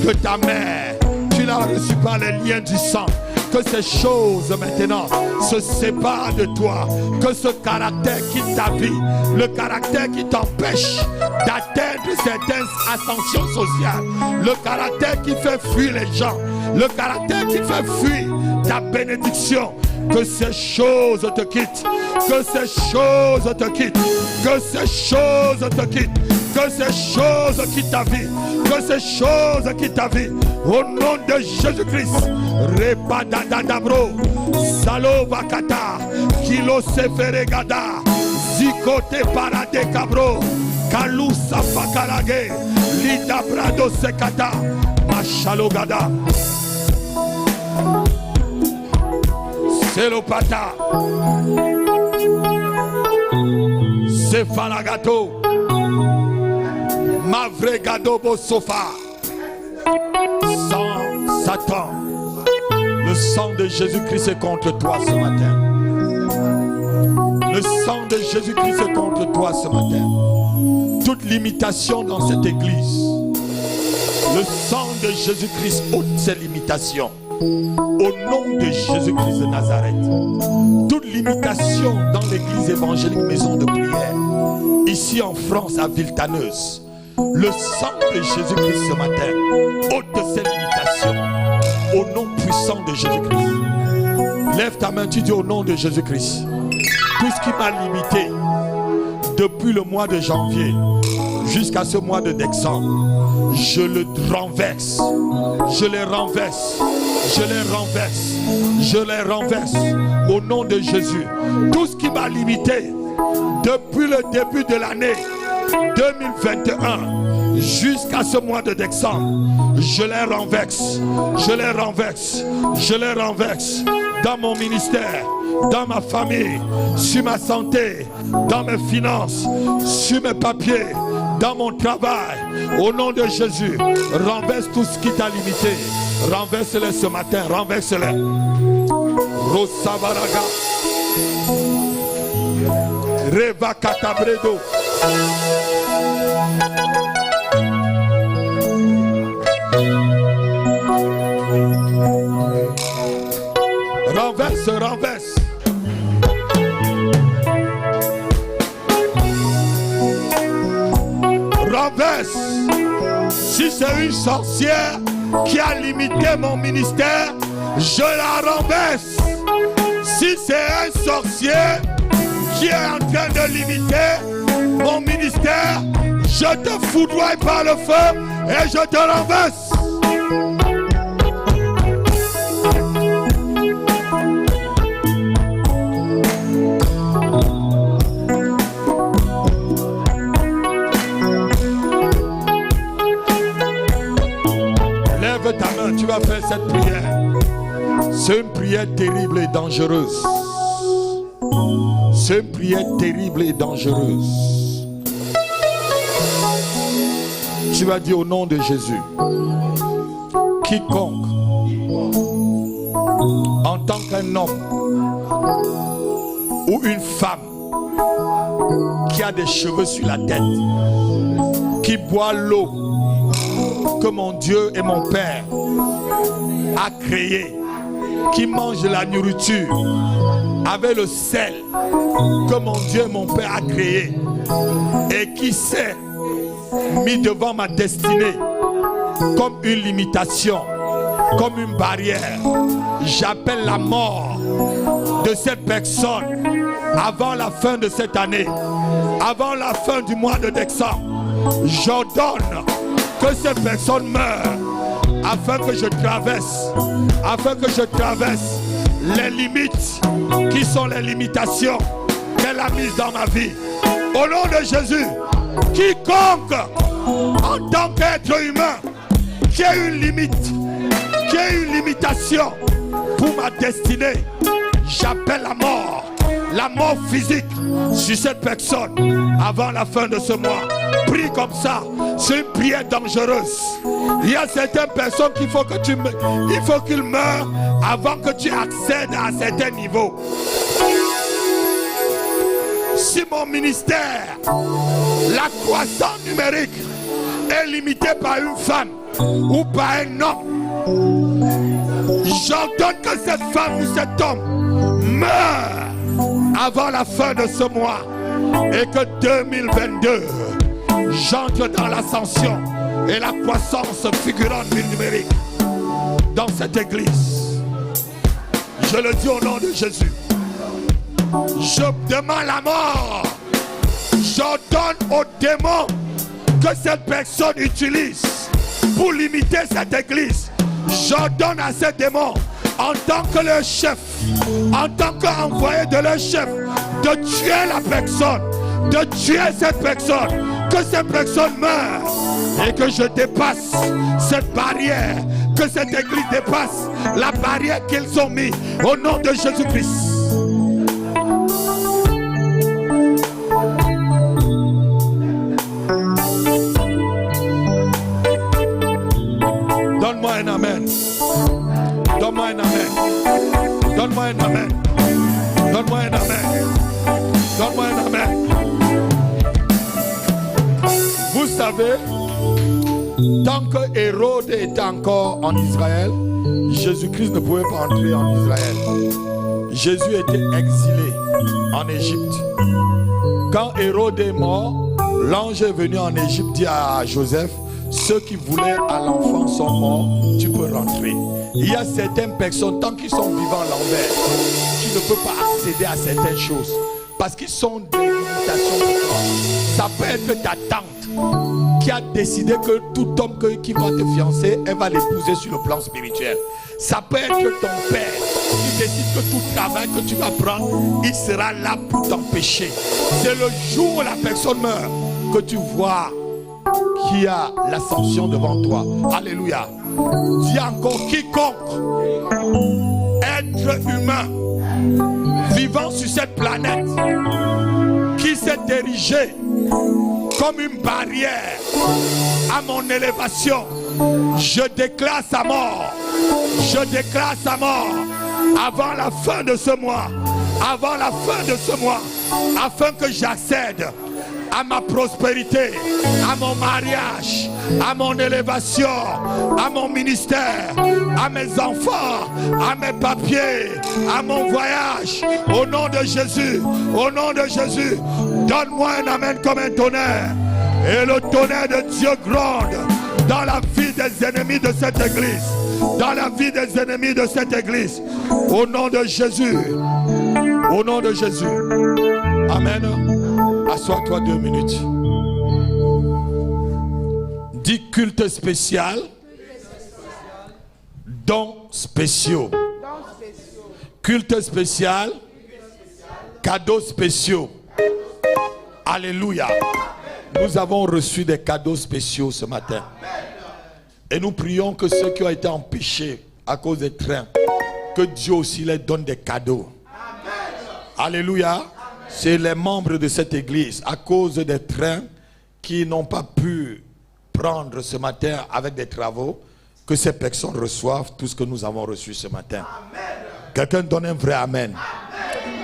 de ta mère. Tu l'as reçu par les liens du sang. Que ces choses maintenant se séparent de toi. Que ce caractère qui t'habille, le caractère qui t'empêche d'atteindre certaines ascensions sociales, le caractère qui fait fuir les gens, le caractère qui fait fuir ta bénédiction, que ces choses te quittent, que ces choses te quittent, que ces choses te quittent, que ces choses quittent ta vie, que ces choses quittent ta vie. Au nom de Jésus-Christ, Repadadadabro, Salo Bakata, Kilo Seferegada, Zikote Parade Cabro, Kalusa Fakalage, Lida Brado Sekata, Machalogada, Selopata, Sefalagato, Mavregado Bosofa. Sang Satan, le sang de Jésus-Christ est contre toi ce matin. Le sang de Jésus-Christ est contre toi ce matin. Toute limitation dans cette église, le sang de Jésus-Christ ôte ces limitations. Au nom de Jésus-Christ de Nazareth, toute limitation dans l'église évangélique Maison de Prière, ici en France à Villetaneuse, le sang de Jésus-Christ ce matin ôte ces limitations. Au nom puissant de Jésus-Christ. Lève ta main, tu dis au nom de Jésus-Christ. Tout ce qui m'a limité depuis le mois de janvier jusqu'à ce mois de décembre, je le renverse. Je les renverse. Je les renverse. Je les renverse. Au nom de Jésus. Tout ce qui m'a limité depuis le début de l'année 2021 jusqu'à ce mois de décembre, je les renverse, je les renverse, je les renverse dans mon ministère, dans ma famille, sur ma santé, dans mes finances, sur mes papiers, dans mon travail. Au nom de Jésus, renverse tout ce qui t'a limité. Renverse-les ce matin, renverse-les. Rosabaraga. Reva Katabredo. Renverse, renverse. Renverse. Si c'est une sorcière qui a limité mon ministère, je la renverse. Si c'est un sorcier qui est en train de limiter mon ministère, je te foudroie par le feu et je te renverse. Lève ta main, tu vas faire cette prière. C'est une prière terrible et dangereuse. C'est une prière terrible et dangereuse. Tu vas dire au nom de Jésus, quiconque, en tant qu'un homme ou une femme qui a des cheveux sur la tête, qui boit l'eau que mon Dieu et mon Père a créée, qui mange de la nourriture avec le sel que mon Dieu et mon Père a créé et qui s'est mis devant ma destinée comme une limitation, comme une barrière, j'appelle la mort de cette personne avant la fin de cette année, avant la fin du mois de décembre. J'ordonne que cette personne meure afin que je traverse les limites qui sont les limitations qu'elle a mises dans ma vie. Au nom de Jésus, quiconque en tant qu'être humain qui a une limite, qui a une limitation pour ma destinée, j'appelle la mort physique sur cette personne avant la fin de ce mois. Prie comme ça, c'est une prière dangereuse. Il y a certaines personnes qu'il faut qu'ils meurent avant que tu accèdes à certains niveaux. Si mon ministère, la croissance numérique est limitée par une femme ou par un homme, j'ordonne que cette femme ou cet homme meure avant la fin de ce mois et que 2022 j'entre dans l'ascension et la croissance figurante numérique dans cette église. Je le dis au nom de Jésus. Je demande la mort. J'ordonne aux démons que cette personne utilise pour limiter cette église. J'ordonne à ces démons, en tant que leur chef, en tant qu'envoyé de leur chef, de tuer la personne, de tuer cette personne, que cette personne meure et que je dépasse cette barrière, que cette église dépasse la barrière qu'ils ont mis au nom de Jésus-Christ. Donne-moi un amen. Donne-moi un amen. Donne-moi un amen. Donne-moi un amen. Donne-moi un amen. Vous savez, tant que Hérode était encore en Israël, Jésus-Christ ne pouvait pas entrer en Israël. Jésus était exilé en Égypte. Quand Hérode est mort, l'ange est venu en Égypte dire à Joseph, ceux qui voulaient à l'enfant sont morts, tu peux rentrer. Il y a certaines personnes, tant qu'ils sont vivants à l'envers, qui ne peuvent pas accéder à certaines choses. Parce qu'ils sont des limitations pour toi. Ça peut être ta tante qui a décidé que tout homme qui va te fiancer, elle va l'épouser sur le plan spirituel. Ça peut être ton père qui décide que tout travail que tu vas prendre, il sera là pour t'empêcher. C'est le jour où la personne meurt que tu vois qui a l'ascension devant toi. Alléluia. Dis encore quiconque être humain vivant sur cette planète qui s'est érigé comme une barrière à mon élévation, je déclare sa mort. Je déclare sa mort avant la fin de ce mois. Avant la fin de ce mois, afin que j'accède à ma prospérité, à mon mariage, à mon élévation, à mon ministère, à mes enfants, à mes papiers, à mon voyage. Au nom de Jésus, au nom de Jésus, donne-moi un amen comme un tonnerre. Et le tonnerre de Dieu gronde dans la vie des ennemis de cette église. Dans la vie des ennemis de cette église. Au nom de Jésus. Au nom de Jésus. Amen. Assois-toi 2 minutes. Dis culte spécial. Dons spéciaux. Culte spécial. Cadeaux spéciaux. Alléluia. Nous avons reçu des cadeaux spéciaux ce matin. Et nous prions que ceux qui ont été empêchés à cause des trains, que Dieu aussi les donne des cadeaux. Alléluia. C'est les membres de cette église, à cause des trains qui n'ont pas pu prendre ce matin avec des travaux, que ces personnes reçoivent tout ce que nous avons reçu ce matin. Quelqu'un donne un vrai amen.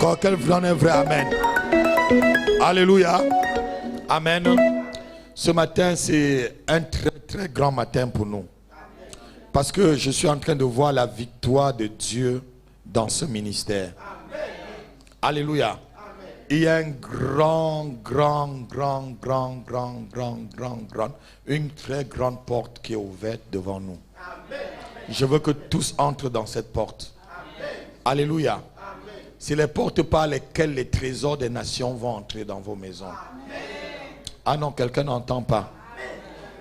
Quelqu'un donne un vrai amen. Alléluia. Amen. Ce matin, c'est un très très grand matin pour nous. Parce que je suis en train de voir la victoire de Dieu dans ce ministère. Alléluia. Il y a un une très grande porte qui est ouverte devant nous. Je veux que tous entrent dans cette porte. Alléluia. C'est les portes par lesquelles les trésors des nations vont entrer dans vos maisons. Ah non, quelqu'un n'entend pas.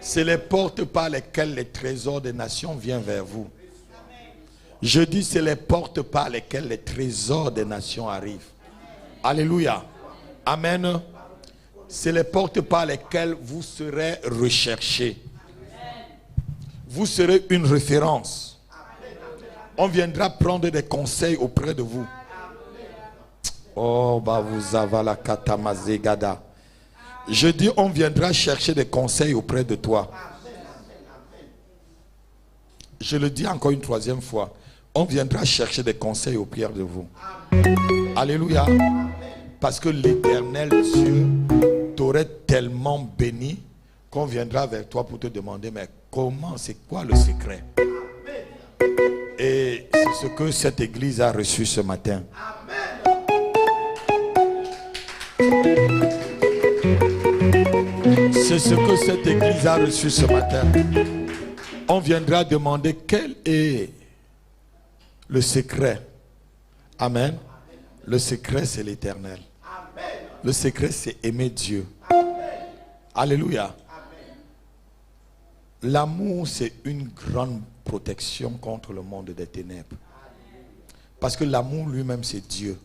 C'est les portes par lesquelles les trésors des nations viennent vers vous. Je dis, c'est les portes par lesquelles les trésors des nations arrivent. Alléluia. Amen. C'est les portes par lesquelles vous serez recherchés. Vous serez une référence. On viendra prendre des conseils auprès de vous. Oh, bah vous avez la katamazegada. Je dis, on viendra chercher des conseils auprès de toi. Je le dis encore une troisième fois. On viendra chercher des conseils auprès de vous. Alléluia. Parce que l'Éternel Dieu t'aurait tellement béni qu'on viendra vers toi pour te demander, mais comment, c'est quoi le secret? Et c'est ce que cette église a reçu ce matin. C'est ce que cette église a reçu ce matin. On viendra demander quel est le secret. Amen. Le secret, c'est l'Éternel. Le secret, c'est aimer Dieu. Alléluia. L'amour, c'est une grande protection contre le monde des ténèbres. Parce que l'amour lui-même, c'est Dieu.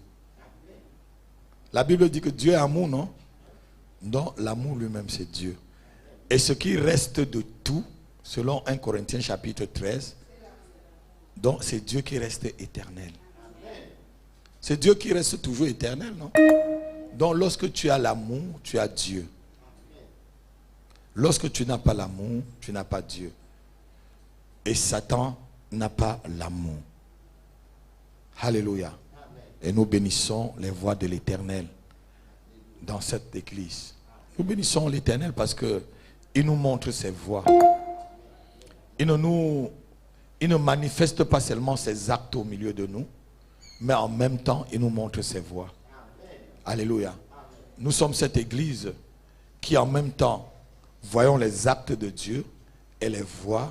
La Bible dit que Dieu est amour, non? Donc, l'amour lui-même, c'est Dieu. Et ce qui reste de tout, selon 1 Corinthiens chapitre 13, donc c'est Dieu qui reste éternel. C'est Dieu qui reste toujours éternel, non? Donc, lorsque tu as l'amour, tu as Dieu. Lorsque tu n'as pas l'amour, tu n'as pas Dieu. Et Satan n'a pas l'amour. Alléluia. Et nous bénissons les voies de l'Éternel dans cette église. Nous bénissons l'Éternel parce que il nous montre ses voies. Il ne manifeste pas seulement ses actes au milieu de nous, mais en même temps, il nous montre ses voies. Alléluia. Nous sommes cette église qui en même temps voyons les actes de Dieu et les voies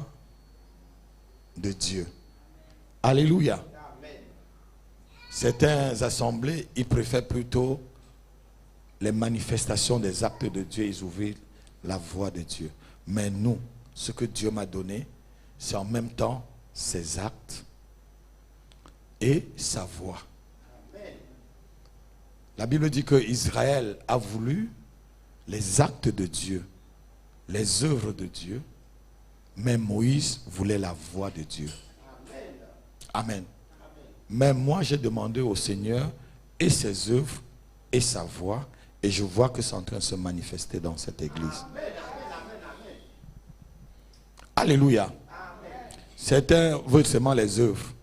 de Dieu. Alléluia. Certains assemblées, ils préfèrent plutôt les manifestations des actes de Dieu, ils ouvrent la voie de Dieu. Mais nous, ce que Dieu m'a donné, c'est en même temps ses actes et sa voix. La Bible dit que Israël a voulu les actes de Dieu, les œuvres de Dieu, mais Moïse voulait la voix de Dieu. Amen. Mais moi, j'ai demandé au Seigneur et ses œuvres et sa voix, et je vois que c'est en train de se manifester dans cette église. Alléluia. Certains veulent seulement les œuvres,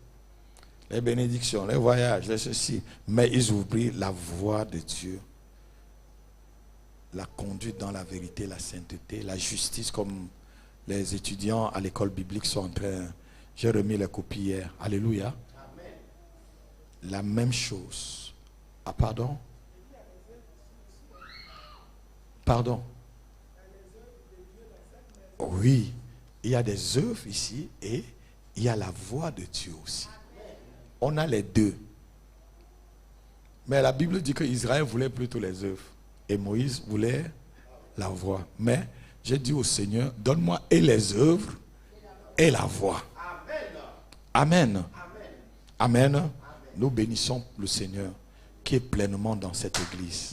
les bénédictions, les voyages, les ceci, mais ils oublient la voix de Dieu. La conduite dans la vérité, la sainteté, la justice, comme les étudiants à l'école biblique sont en train. J'ai remis les copies hier. Alléluia. Amen. La même chose. Ah, pardon? Pardon? Oui. Il y a des œuvres ici et il y a la voix de Dieu aussi. On a les deux. Mais la Bible dit qu'Israël voulait plutôt les œuvres. Et Moïse voulait la voix. Mais j'ai dit au Seigneur, donne-moi et les œuvres et la voix. Amen. Amen. Amen. Nous bénissons le Seigneur qui est pleinement dans cette église.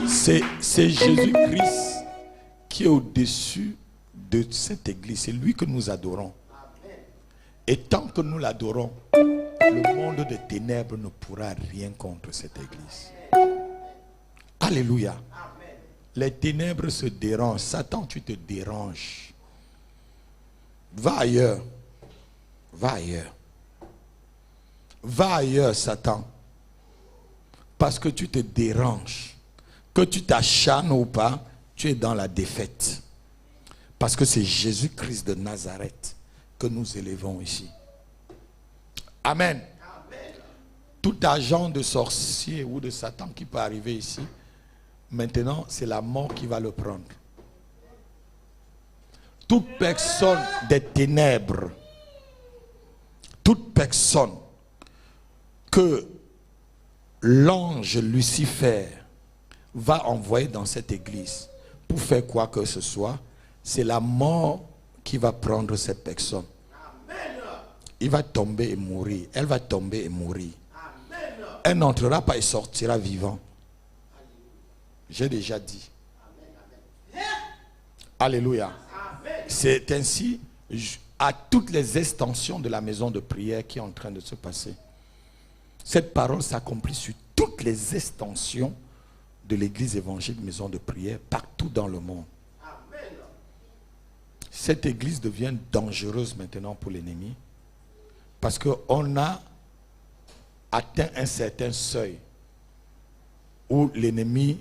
C'est Jésus-Christ qui est au-dessus de cette église. C'est lui que nous adorons. Et tant que nous l'adorons, le monde des ténèbres ne pourra rien contre cette église. Alléluia. Les ténèbres se dérangent. Satan, tu te déranges. Va ailleurs. Va ailleurs. Va ailleurs, Satan. Parce que tu te déranges. Que tu t'acharnes ou pas, tu es dans la défaite. Parce que c'est Jésus-Christ de Nazareth que nous élevons ici. Amen. Amen. Tout agent de sorcier ou de Satan qui peut arriver ici, maintenant, c'est la mort qui va le prendre. Toute personne des ténèbres, toute personne que l'ange Lucifer va envoyer dans cette église pour faire quoi que ce soit, c'est la mort qui va prendre cette personne. Il va tomber et mourir. Elle va tomber et mourir. Elle n'entrera pas et sortira vivant. J'ai déjà dit. Alléluia. C'est ainsi à toutes les extensions de la maison de prière qui est en train de se passer. Cette parole s'accomplit sur toutes les extensions de l'église évangélique maison de prière partout dans le monde. Cette église devient dangereuse maintenant pour l'ennemi parce qu'on a atteint un certain seuil où l'ennemi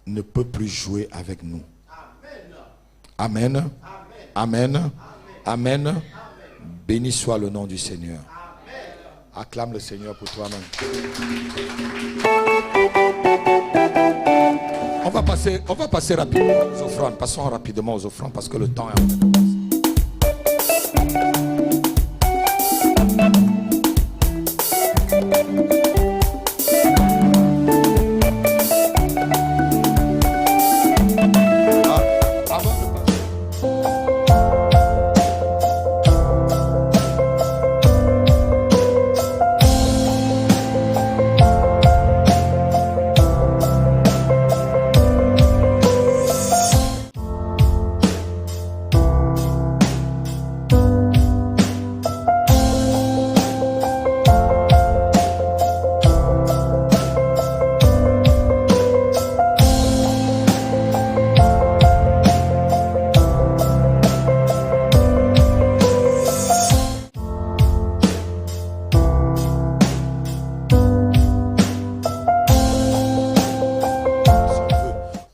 ne peut plus jouer avec nous. Amen. Amen. Amen. Amen. Amen. Béni soit le nom du Seigneur. Amen. Acclame le Seigneur pour toi-même. On va passer rapidement aux offrandes. Passons rapidement aux offrandes parce que le temps est en train de passer.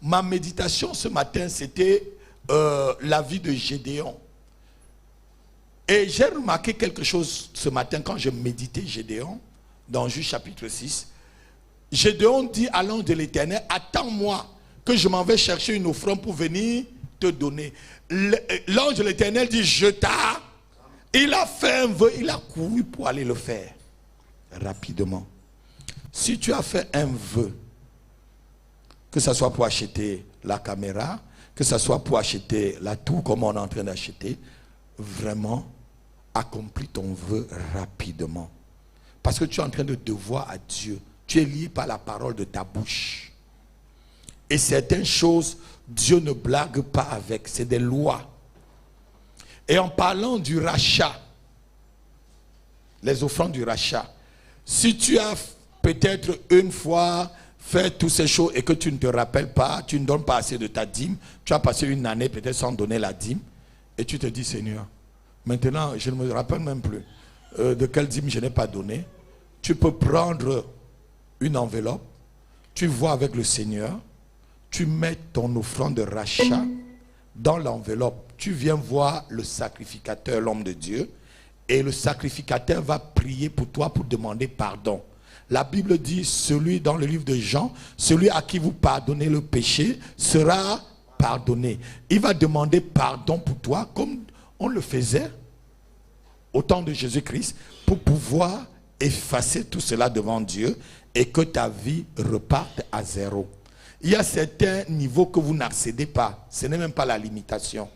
Ma méditation ce matin, c'était la vie de Gédéon. Et j'ai remarqué quelque chose ce matin quand je méditais Gédéon, dans Juge chapitre 6. Gédéon dit à l'ange de l'Éternel, attends-moi que je m'en vais chercher une offrande pour venir te donner. L'ange de l'Éternel dit, je t'ai. Il a fait un vœu, il a couru pour aller le faire rapidement. Si tu as fait un vœu, que ce soit pour acheter la caméra, que ce soit pour acheter la tour comme on est en train d'acheter, vraiment, accomplis ton vœu rapidement. Parce que tu es en train de devoir à Dieu. tu es lié par la parole de ta bouche. Et certaines choses, Dieu ne blague pas avec, c'est des lois. Et en parlant du rachat, les offrandes du rachat, si tu as peut-être une fois fait toutes ces choses et que tu ne te rappelles pas, tu ne donnes pas assez de ta dîme, tu as passé une année peut-être sans donner la dîme, et tu te dis, Seigneur, maintenant je ne me rappelle même plus de quelle dîme je n'ai pas donné. Tu peux prendre une enveloppe, tu vois avec le Seigneur, tu mets ton offrande de rachat dans l'enveloppe, tu viens voir le sacrificateur, l'homme de Dieu, et le sacrificateur va prier pour toi pour demander pardon. La Bible dit, celui dans le livre de Jean, celui à qui vous pardonnez le péché sera pardonné. Il va demander pardon pour toi comme on le faisait au temps de Jésus-Christ pour pouvoir effacer tout cela devant Dieu et que ta vie reparte à zéro. Il y a certains niveaux que vous n'accédez pas. Ce n'est même pas la limitation.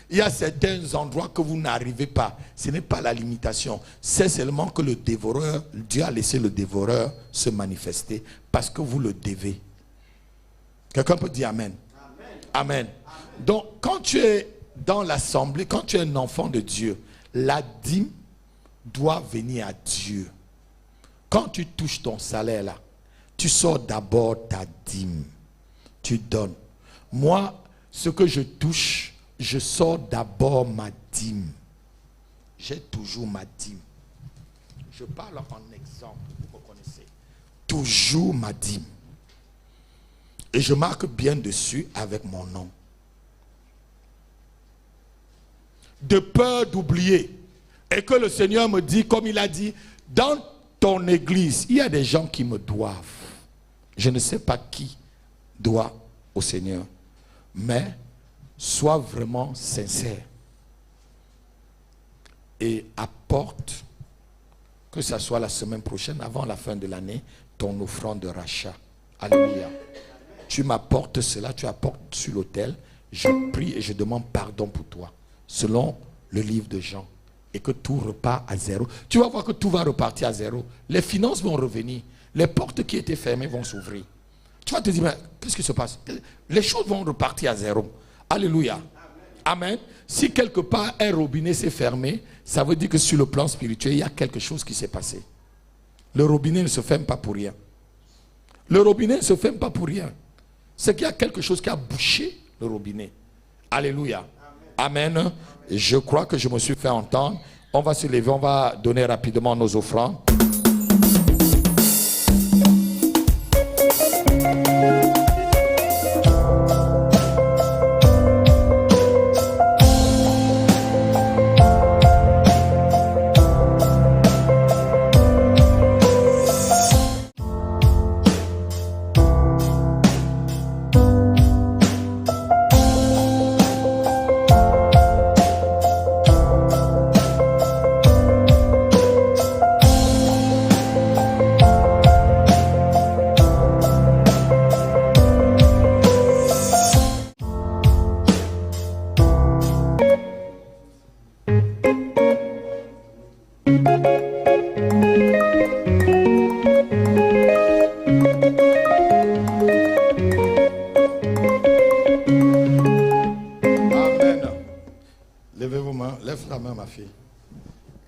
Il y a certains endroits que vous n'arrivez pas. Ce n'est pas la limitation. C'est seulement que le dévoreur, Dieu a laissé le dévoreur se manifester parce que vous le devez. Quelqu'un peut dire Amen. Amen. Amen. Donc, quand tu es dans l'assemblée, quand tu es un enfant de Dieu, la dîme doit venir à Dieu. Quand tu touches ton salaire là, tu sors d'abord ta dîme. Tu donnes. Moi, ce que je touche, je sors d'abord ma dîme. J'ai toujours ma dîme. Je parle en exemple, vous me connaissez. Toujours ma dîme. Et je marque bien dessus avec mon nom. De peur d'oublier. Et que le Seigneur me dit, comme il a dit, dans ton église, il y a des gens qui me doivent. Je ne sais pas qui doit au Seigneur. Mais sois vraiment sincère. Et apporte, que ce soit la semaine prochaine, avant la fin de l'année, ton offrande de rachat. Alléluia. Tu m'apportes cela, tu apportes sur l'autel. Je prie et je demande pardon pour toi. Selon le livre de Jean. Et que tout repart à zéro. Tu vas voir que tout va repartir à zéro. Les finances vont revenir. Les portes qui étaient fermées vont s'ouvrir. Tu vas te dire, mais qu'est-ce qui se passe? Les choses vont repartir à zéro. Alléluia. Amen. Si quelque part un robinet s'est fermé, ça veut dire que sur le plan spirituel, il y a quelque chose qui s'est passé. Le robinet ne se ferme pas pour rien. Le robinet ne se ferme pas pour rien. C'est qu'il y a quelque chose qui a bouché le robinet. Alléluia. Amen. Je crois que je me suis fait entendre. On va se lever, on va donner rapidement nos offrandes.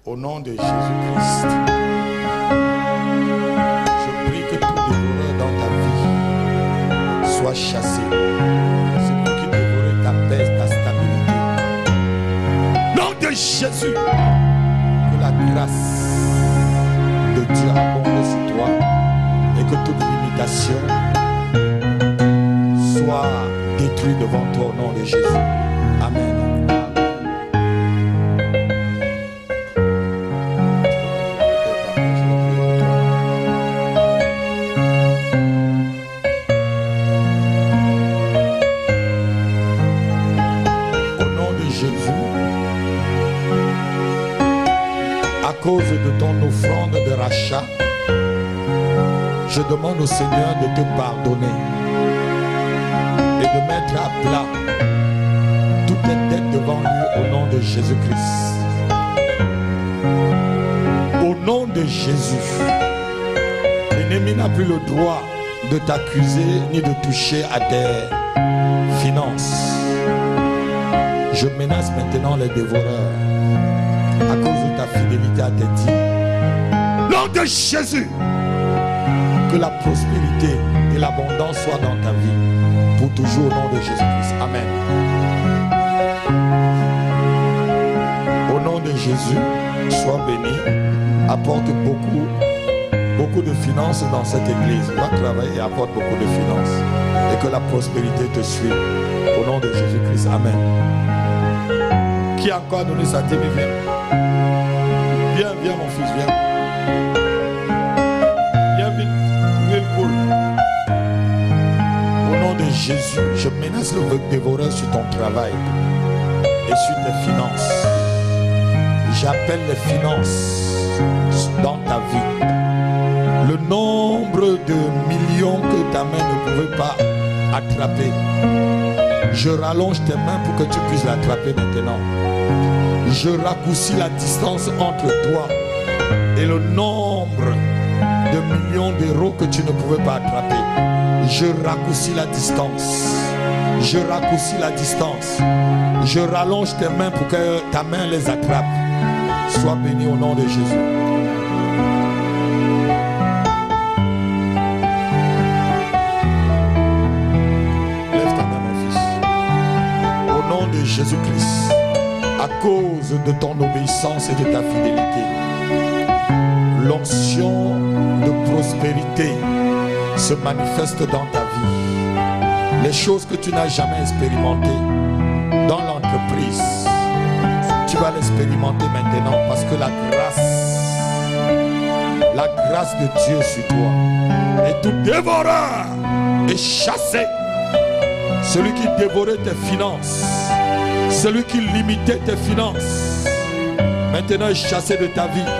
Au nom de Jésus-Christ, je prie que tout dévoreur dans ta vie soit chassé. C'est lui qui dévore ta paix, ta stabilité. Au nom de Jésus, que la grâce de Dieu abonde sur toi et que toute limitation soit détruite devant toi au nom de Jésus. Amen. À cause de ton offrande de rachat, je demande au Seigneur de te pardonner et de mettre à plat toutes tes dettes devant lui au nom de Jésus-Christ. Au nom de Jésus, L'ennemi n'a plus le droit de t'accuser ni de toucher à tes finances. Je menace maintenant les dévoreurs à cause de ta fidélité à tes dîmes. Nom de Jésus, que la prospérité et l'abondance soient dans ta vie pour toujours au nom de Jésus-Christ. Amen. Au nom de Jésus, sois béni. Apporte beaucoup de finances dans cette église. Va travailler et apporte beaucoup de finances. Et que la prospérité te suive. Au nom de Jésus-Christ. Amen. Qui a encore donné sa dîme? Viens, viens mon fils, viens. Viens vite. Au nom de Jésus, je menace le dévoreur sur ton travail et sur tes finances. J'appelle les finances dans ta vie. Le nombre de millions que ta main ne pouvait pas attraper, je rallonge tes mains pour que tu puisses l'attraper maintenant. Je raccourcis la distance entre toi et le nombre de millions d'euros que tu ne pouvais pas attraper. Je raccourcis la distance. Je raccourcis la distance. Je rallonge tes mains pour que ta main les attrape. Sois béni au nom de Jésus. Lève ta main, mon fils. Au nom de Jésus-Christ, à cause de ton obéissance et de ta fidélité, l'onction de prospérité se manifeste dans ta vie. Les choses que tu n'as jamais expérimentées dans l'entreprise, tu vas l'expérimenter maintenant parce que la grâce de Dieu sur toi. Et tout dévoreur est chassé. Celui qui dévorait tes finances, celui qui limitait tes finances, maintenant est chassé de ta vie.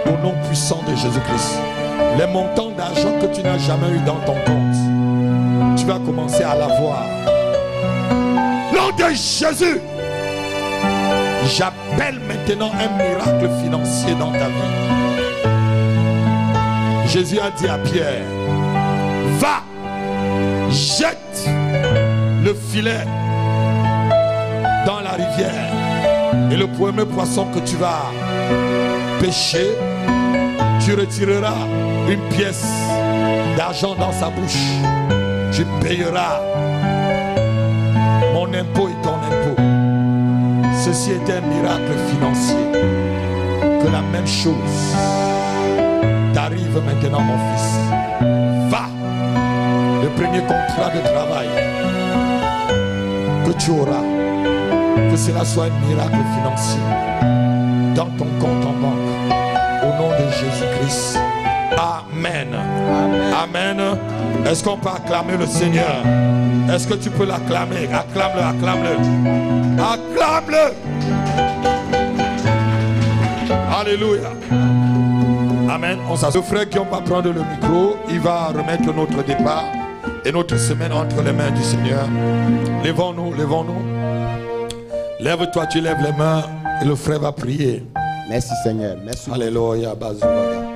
Au nom puissant de Jésus-Christ, les montants d'argent que tu n'as jamais eu dans ton compte, tu vas commencer à l'avoir. Nom de Jésus, j'appelle maintenant un miracle financier dans ta vie. Jésus a dit à Pierre, va, jette le filet dans la rivière et le premier poisson que tu vas pêcher, tu retireras une pièce d'argent dans sa bouche. Tu payeras mon impôt et ton impôt. Ceci est un miracle financier. Que la même chose t'arrive maintenant, mon fils. Va, le premier contrat de travail que tu auras, que cela soit un miracle financier dans ton compte en banque. Au nom de Jésus-Christ. Amen. Amen. Amen. Est-ce qu'on peut acclamer le Seigneur? Est-ce que tu peux l'acclamer? Acclame-le, acclame-le. Acclame-le. Alléluia. Amen. On s'assoit. Le frère qui va prendre le micro, il va remettre notre départ et notre semaine entre les mains du Seigneur. Lèvons-nous, lèvons-nous. Lève-toi, tu lèves les mains et le frère va prier. Merci Seigneur. Merci. Alléluia.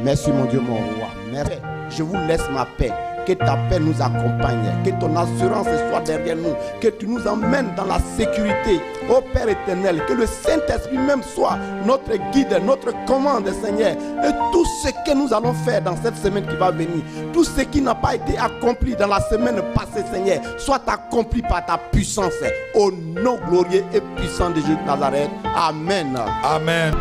Merci mon Dieu, mon roi. Merci. Je vous laisse ma paix. Que ta paix nous accompagne. Que ton assurance soit derrière nous. Que tu nous emmènes dans la sécurité. Ô Père éternel, que le Saint-Esprit même soit notre guide, notre commande, Seigneur. Et tout ce que nous allons faire dans cette semaine qui va venir, tout ce qui n'a pas été accompli dans la semaine passée, Seigneur, soit accompli par ta puissance. Au nom glorieux et puissant de Jésus de Nazareth. Amen. Amen.